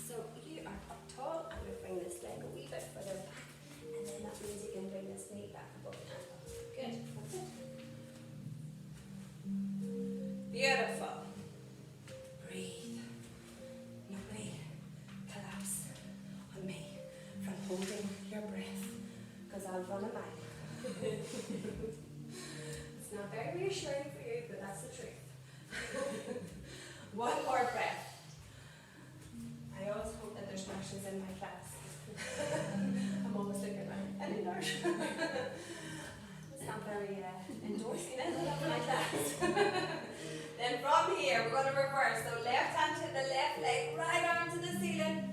So you are up tall. I'm going to bring this leg a wee bit further back. And then that means you can bring this knee back above the ankle. Good. That's it. Beautiful. myself on a mile. It's not very reassuring for you, but that's the truth. One more breath. I always hope that there's nurses in my class. I'm always looking around. Any nurse? It's not very endorsing it in my class. Then from here, we're going to reverse. So left hand to the left leg, right arm to the ceiling.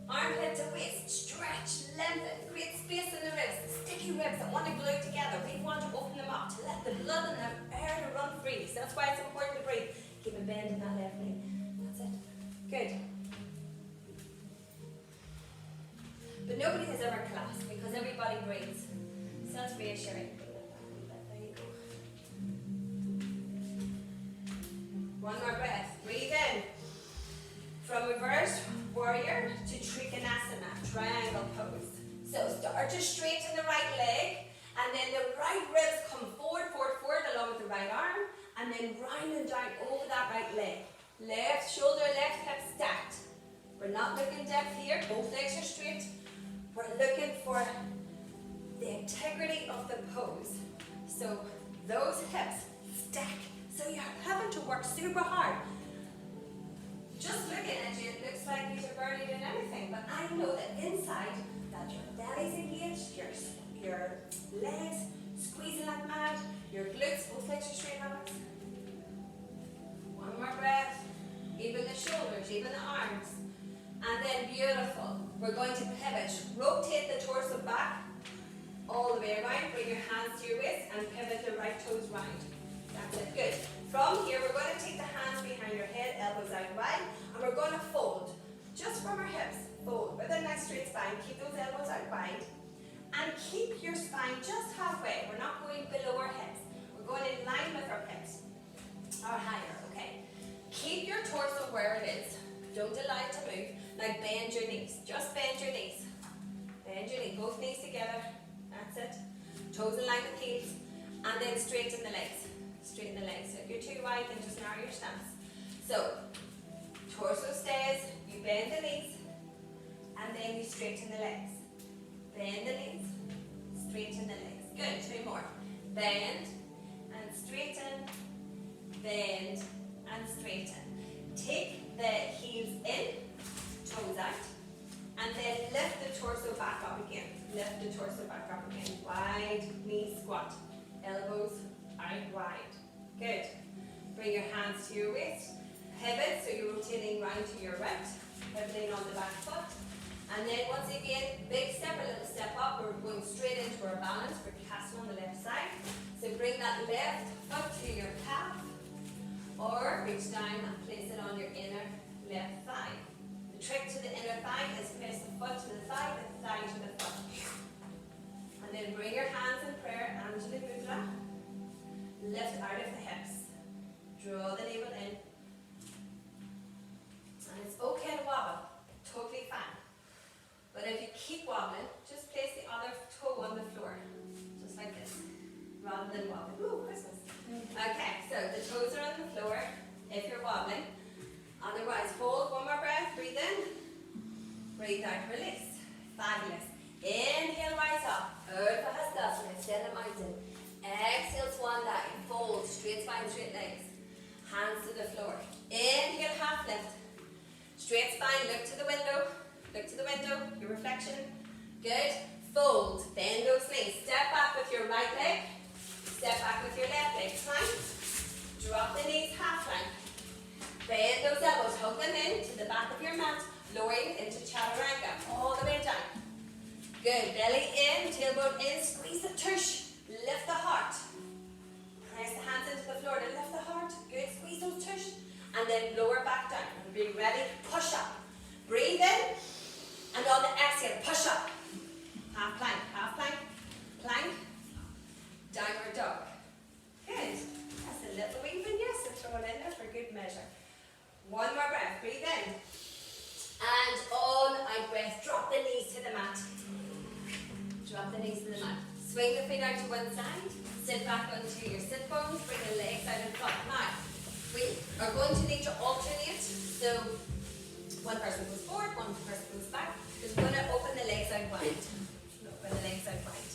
Armpit to waist, stretch, lengthen, create space in the ribs. Sticky ribs that want to glue together. We want to open them up to let the blood and the air to run free. So that's why it's important to breathe. Keep a bend in that left knee. That's it. Good. But nobody has ever collapsed because everybody breathes. So that's reassuring. There you go. One more breath. Breathe in. From reverse warrior to Trikonasana, triangle pose. So start to straighten the right leg, and then the right ribs come forward, forward, forward along with the right arm, and then rounding down over that right leg. Left shoulder, left hip stacked. We're not looking depth here, both legs are straight. We're looking for the integrity of the pose. So those hips stack. So you're having to work super hard. Just looking at you, it looks like you are barely doing anything, but I know that inside, that your belly's engaged, your legs squeezing like mad, your glutes, both legs are straight, Alex. One more breath. Even the shoulders, even the arms. And then beautiful. We're going to pivot. Rotate the torso back all the way around. Bring your hands to your waist and pivot the right toes round. That's it. Good. From here, we're going to take the hands behind your head, elbows out wide, and we're going to fold. Just from our hips, fold with a nice straight spine. Keep those elbows out wide. And keep your spine just halfway. We're not going below our hips. We're going in line with our hips. Or higher, okay? Keep your torso where it is. Don't allow it to move. Now bend your knees. Just bend your knees. Bend your knees. Both knees together. That's it. Toes in line with heels. And then straighten the legs. Straighten the legs. So if you're too wide, then just narrow your stance. So, torso stays. You bend the knees. And then you straighten the legs. Bend the knees. Straighten the legs. Good. Two more. Bend. And straighten. Bend. And straighten. Take the heels in, toes out, and then lift the torso back up again. Lift the torso back up again. Wide knee squat. Elbows out wide. Good. Bring your hands to your waist. Pivot, so you're rotating round to your right. Pivoting on the back foot. And then once again, big step, a little step up. We're going straight into our balance. We're casting on the left side. So bring that left foot to your calf. Or reach down and place it on your inner left thigh. The trick to the inner thigh is place the foot to the thigh to the foot. And then bring your hands in prayer, Anjali Mudra. Lift out of the hips. Draw the navel in. And it's okay to wobble. Totally fine. But if you keep wobbling, just place the other toe on the floor. Just like this. Rather than wobbling. Ooh, Christmas. Okay, so the toes are on the floor if you're wobbling. Otherwise, hold one more breath. Breathe in. Breathe out. Release. Fabulous. Inhale, rise up. Urdhva Hastasana. Extend the mountain. Exhale, swan dive. Fold. Straight spine, straight legs. Hands to the floor. Inhale, half lift. Straight spine. Look to the window. Look to the window. Your reflection. Good. Fold. Bend those knees. Step back with your right leg. Step back with your left leg. Plank. Drop the knees, half plank. Bend those elbows. Hug them in to the back of your mat. Lowering into chaturanga. All the way down. Good. Belly in. Tailbone in. Squeeze the tush. Lift the heart. Press the hands into the floor to lift the heart. Good. Squeeze those tush. And then lower back down. And be ready. Push up. Breathe in. And on the exhale, push up. Half plank. Half plank. Plank. Downward dog. Good. That's a little wee vinyasa thrown in there for good measure. One more breath. Breathe in. And on out breath. Drop the knees to the mat. Drop the knees to the mat. Swing the feet out to one side. Sit back onto your sit bones. Bring the legs out in front. Now, we are going to need to alternate. So, one person goes forward, one person goes back. We're going to open the legs out wide. Open the legs out wide.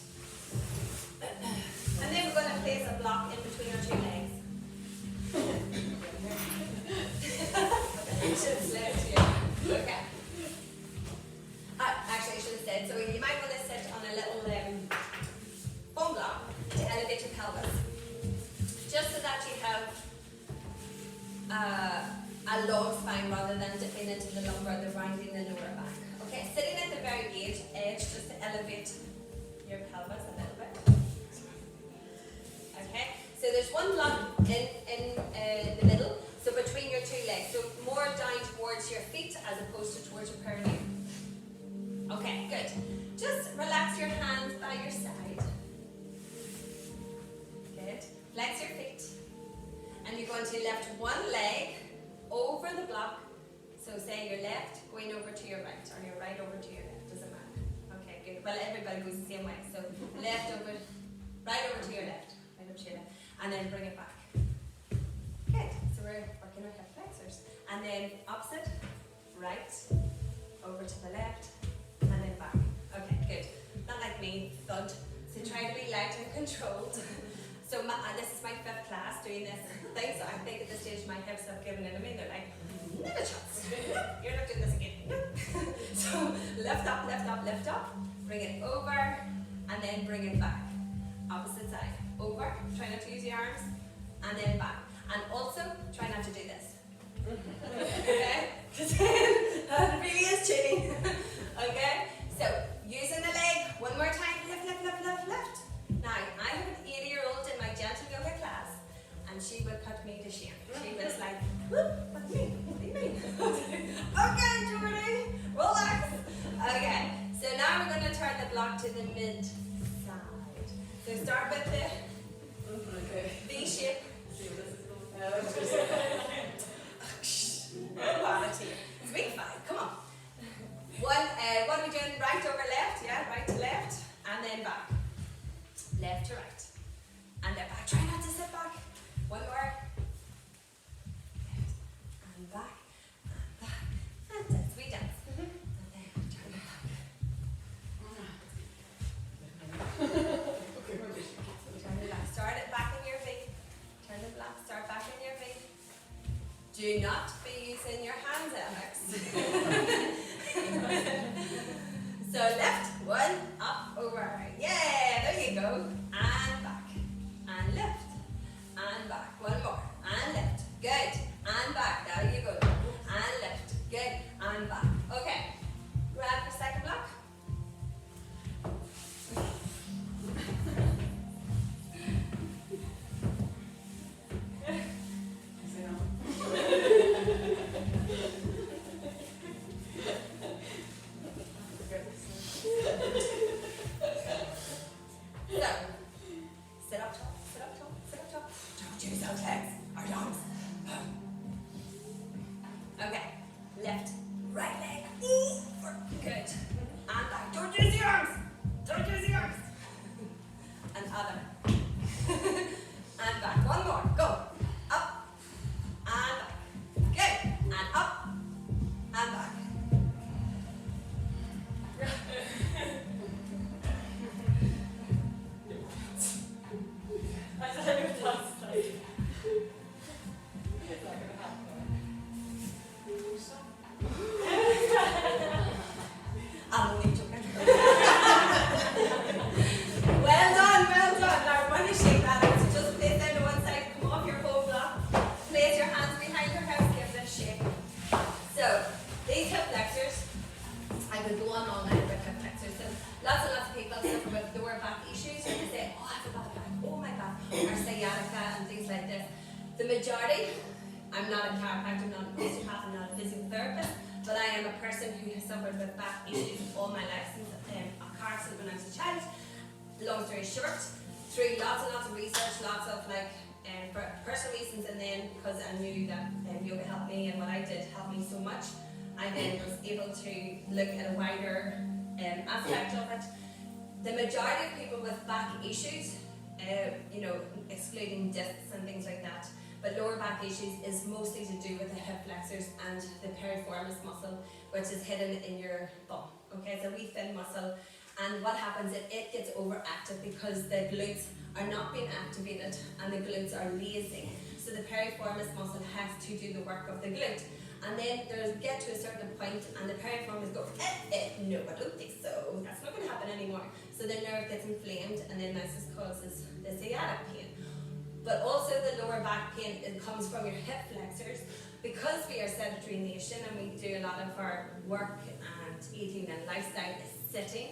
lumbar, the rounding the lower back. Okay, sitting at the very edge just to elevate your pelvis a little bit. Okay, so there's one block in the middle, so between your two legs, so more down towards your feet as opposed to towards your perineum. Okay, good. Just relax your hands by your side. Good. Flex your feet. And you're going to lift one leg over the block. So say your left going over to your right, or your right over to your left, doesn't matter. Okay, good. Well, everybody goes the same way. So left over, right over to your left, right over to your left, and then bring it back. Good. So we're working our hip flexors. And then opposite, right, over to the left, and then back. Okay, good. Not like me, thud. So try to be light and controlled. So this is my 5th class doing this thing, so I think at this stage my hips have given in to me. They're like, not a chance. You're not doing this again. So lift up, lift up, lift up. Bring it over, and then bring it back. Opposite side. Over. Try not to use your arms, and then back. And also, try not to do this. Okay? Because that really is cheating. Okay? So, using the leg, one more time, lift, lift, lift, lift, lift. Now, I have an 80-year-old in my gentle yoga class, and she would put me to shame. She was like, what do you mean? What do you mean? Okay, Jordy, relax. Okay, so now we're going to turn the block to the mid side. So start with the V shape. It's week 5, come on. What are we doing? Right over left, yeah, right to left, and then back. Left to right, and then back. Try not to sit back. One more. Left, and back, and dance. We dance. And then turn it back. Turn it back. Start it back in your feet. Turn the block, start back in your feet. Do not be using your hands, Alex. So left, one, up, over. Yeah, there you go. And back. And left. And back. One more. And left. Good. And back. There you go. And left. Good. And back. Okay. Grab your second block. The majority, I'm not a chiropractor, I'm not a osteopath, I'm not a physical therapist, but I am a person who has suffered with back issues all my life since a car accident when I was a child. Long story short, through lots and lots of research, lots of for personal reasons, and then because I knew that yoga helped me and what I did helped me so much, I then was able to look at a wider aspect of it. The majority of people with back issues, excluding discs and things like that, but lower back issues is mostly to do with the hip flexors and the piriformis muscle, which is hidden in your bum. Okay, it's a wee thin muscle, and what happens is it gets overactive because the glutes are not being activated and the glutes are lazy. So the piriformis muscle has to do the work of the glute. And then get to a certain point and the piriformis go, no, I don't think so. That's not going to happen anymore. So the nerve gets inflamed, and then this causes the sciatic pain. But also the lower back pain, it comes from your hip flexors, because we are sedentary nation and we do a lot of our work and eating and lifestyle is sitting,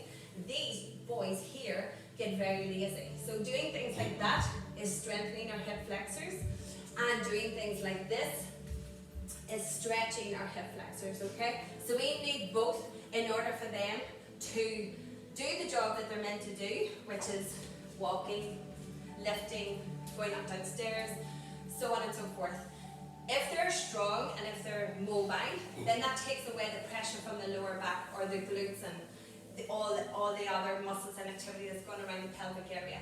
these boys here get very lazy. So doing things like that is strengthening our hip flexors, and doing things like this is stretching our hip flexors, okay? So we need both in order for them to do the job that they're meant to do, which is walking, lifting, going up downstairs, so on and so forth. If they're strong and if they're mobile, then that takes away the pressure from the lower back or the glutes and all the other muscles and activity that's going around the pelvic area.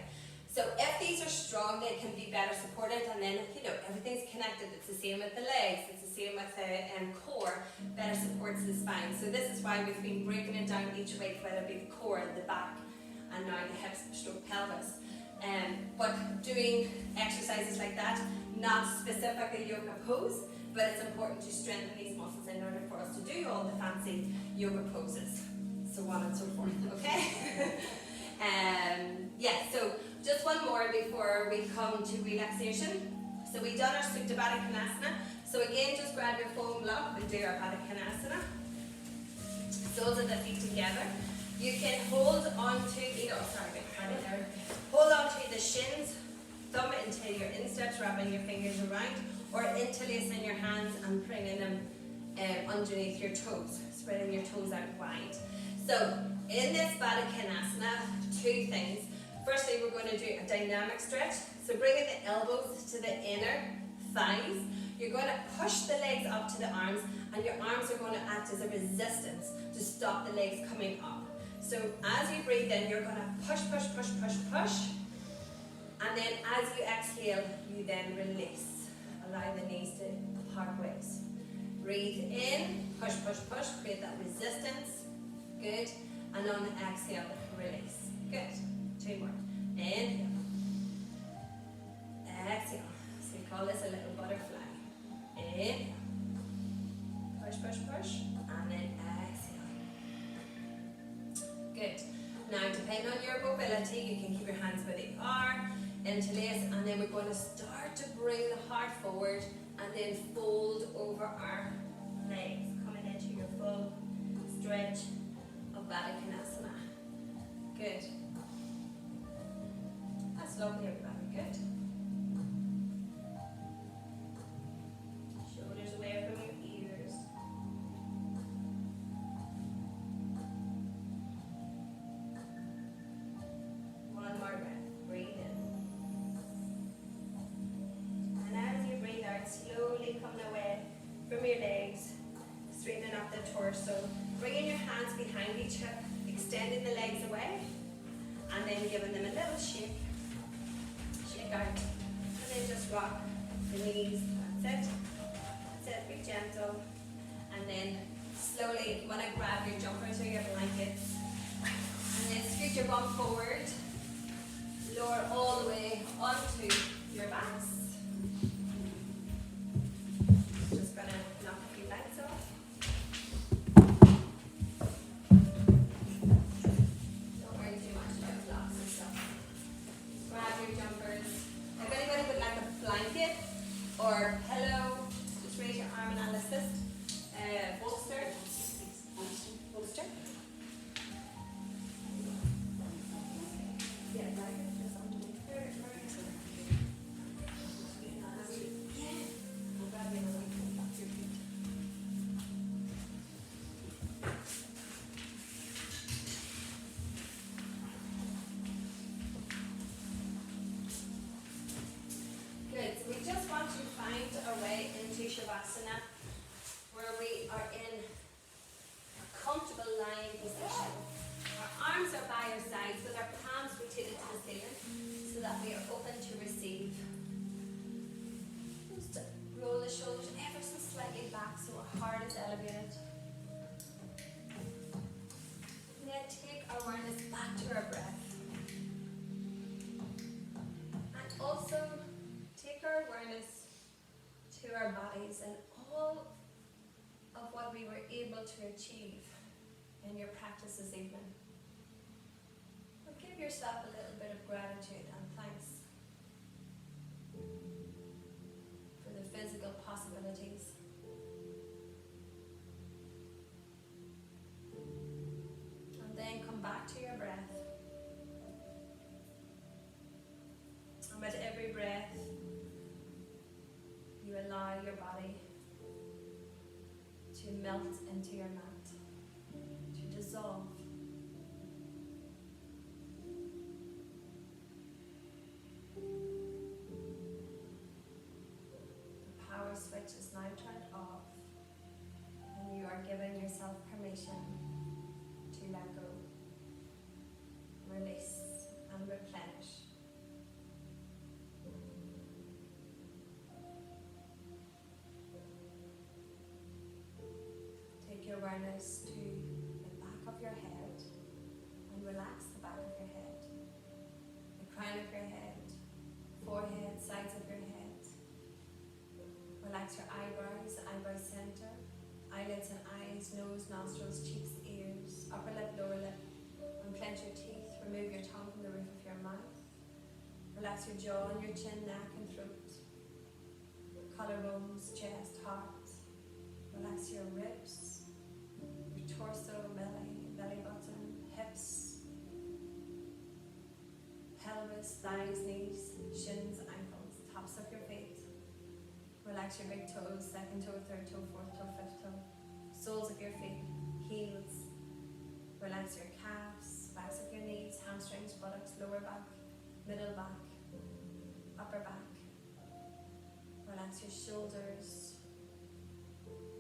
So if these are strong, they can be better supported, and then, you know, everything's connected. It's the same with the legs, it's the same with the core, better supports the spine. So this is why we've been breaking it down each week, whether it be the core, the back, and now the hips, stroke pelvis. But doing exercises like that, not specifically yoga pose, but it's important to strengthen these muscles in order for us to do all the fancy yoga poses, so on and so forth, okay? Yeah, so just one more before we come to relaxation. So we've done our Supta Baddha Konasana. So again, just grab your foam block and do our Baddha Konasana. Soles of the feet together. You can hold on to, hold on to the shins, thumb into your insteps, wrapping your fingers around, or interlacing your hands and bringing them underneath your toes, spreading your toes out wide. So in this Baddha Konasana, two things. Firstly, we're going to do a dynamic stretch. So bringing the elbows to the inner thighs. You're going to push the legs up to the arms, and your arms are going to act as a resistance to stop the legs coming up. So as you breathe in, you're going to push, push, push, push, push. And then as you exhale, you then release. Allow the knees to part ways. Breathe in, push, push, push, create that resistance. Good. And on the exhale, release. Good. Two more. Inhale. Exhale. So we call this a little butterfly. Inhale. Push, push, push. And then exhale. Good. Now, depending on your mobility, you can keep your hands where they are, interlace, and then we're going to start to bring the heart forward and then fold over our legs, coming into your full stretch of Baddha Konasana. Good. That's lovely, everybody. Good. Shoulders away from your ears. One more breath. Breathe in. And as you breathe out, slowly coming away from your legs, straightening up the torso, bringing your hands behind each hip, extending the legs away, and then giving them a little shake. Shake out. And then just rock the knees. That's it. That's it. Be gentle. And then slowly, if you want to grab your jumpers or your blankets, and then scoot your bum forward. Lower all the way onto your backs. Just going to knock a few lights off. Don't worry too much about blocks and stuff. Grab your jumpers. If anybody would like a blanket or pillow, just raise your arm and I'll assist. Bolster. Bolster. Yeah, right. Just underneath. I'll grab you another one off your feet. Good. So we just want to find our way into Shavasana, where we are in a comfortable lying position. Our arms are by our sides with our palms rotated to the ceiling so that we are open to receive. Just roll the shoulders ever so slightly back so our heart is elevated. And then take our awareness back to our breath. And also take our awareness to our bodies and all of what we were able to achieve in your practice this evening. But give yourself a little bit of gratitude and thanks for the physical possibilities breath, you allow your body to melt into your mat, to dissolve. The power switch is now turned off, and you are giving yourself permission to let go, release, and replenish. Take your awareness to the back of your head and relax the back of your head, the crown of your head, forehead, sides of your head. Relax your eyebrows, eyebrow center, eyelids and eyes, nose, nostrils, cheeks, ears, upper lip, lower lip. Unclench your teeth, remove your tongue from the roof of your mouth. Relax your jaw and your chin, neck and throat. Collarbones, chest, heart. Relax your ribs, your torso, belly button, hips, pelvis, thighs, knees, shins, ankles, tops of your feet. Relax your big toes, second toe, third toe, fourth toe, fifth toe, soles of your feet, heels. Relax your calves, backs of your knees, hamstrings, buttocks, lower back, middle back, upper back. Relax your shoulders,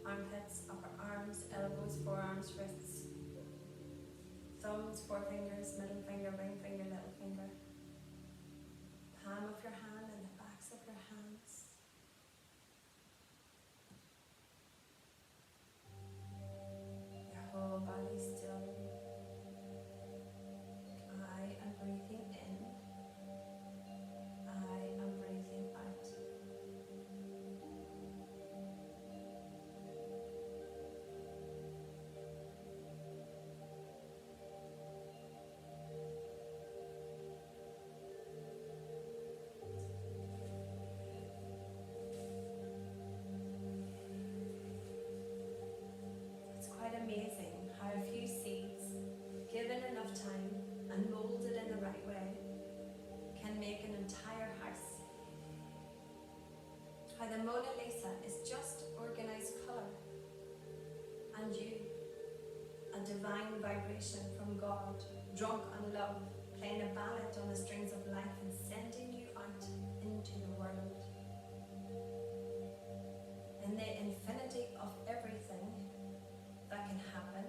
armpits, upper arms, elbows, forearms, wrists, thumbs, forefingers, middle finger, ring finger, little finger, palm of your hand and the backs of your hands. Your whole body still. I am breathing in. I am breathing out. It's quite amazing how a few seeds, given enough time and molded in the right way, can make an entire house. How the Mona Lisa is just organized colour, and you, a divine vibration from God, drunk on love, playing a ballad on the strings of life and sending you out into the world. In the infinity of everything that can happen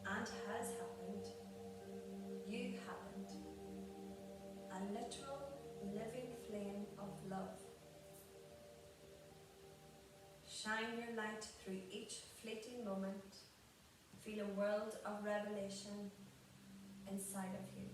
and has happened, you happened. A literal living flame of love. Shine your light through each fleeting moment. Feel a world of revelation inside of you.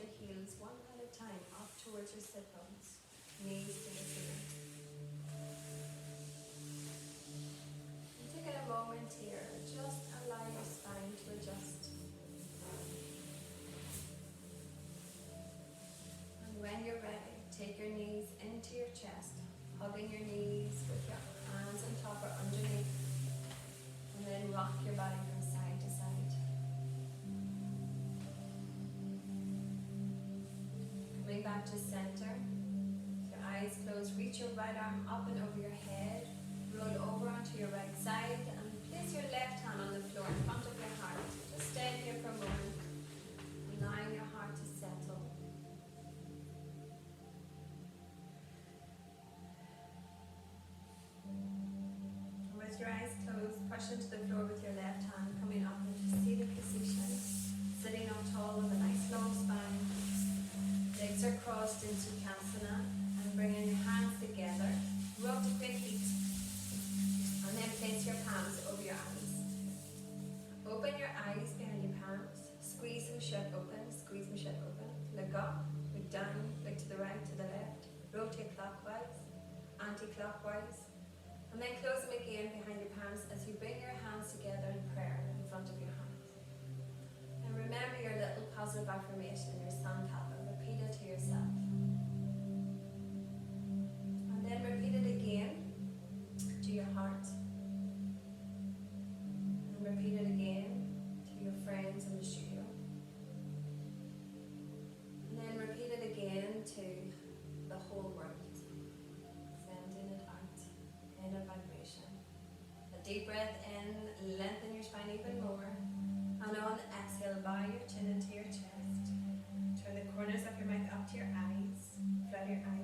your heels one at a time up towards your sit bones, knees to the ceiling. And take a moment here, just allow your spine to adjust. And when you're ready, take your knees into your chest, hugging your knees with your hands on top or underneath, and then rock your body from side to side. Coming back to center, your eyes closed, reach your right arm up and over your head, roll over onto your right side, and place your left hand on the floor in front of your heart. Just stay here for a moment, allowing your heart to settle. With your eyes closed, push into the floor with your left hand, coming up into seated position, sitting up tall with a nice long spine. Legs are crossed in Sukhasana, and bringing your hands together, rub the quick feet, and then place your palms over your eyes. Open your eyes behind your palms, squeeze them shut open, squeeze them shut open. Look up, look down, look to the right, to the left, rotate clockwise, anti-clockwise. And then close them again behind your palms as you bring your hands together in prayer in front of your heart. And remember your little positive affirmation, your Sankhalpa. Repeat it to yourself. And then repeat it again to your heart. And repeat it again to your friends in the studio. And then repeat it again to the whole world. Sending it out. In a vibration. A deep breath in, lengthen your spine even more. And on exhale, bow your chin into your chest. Turn the corners of your mouth up to your eyes. Flutter your eyes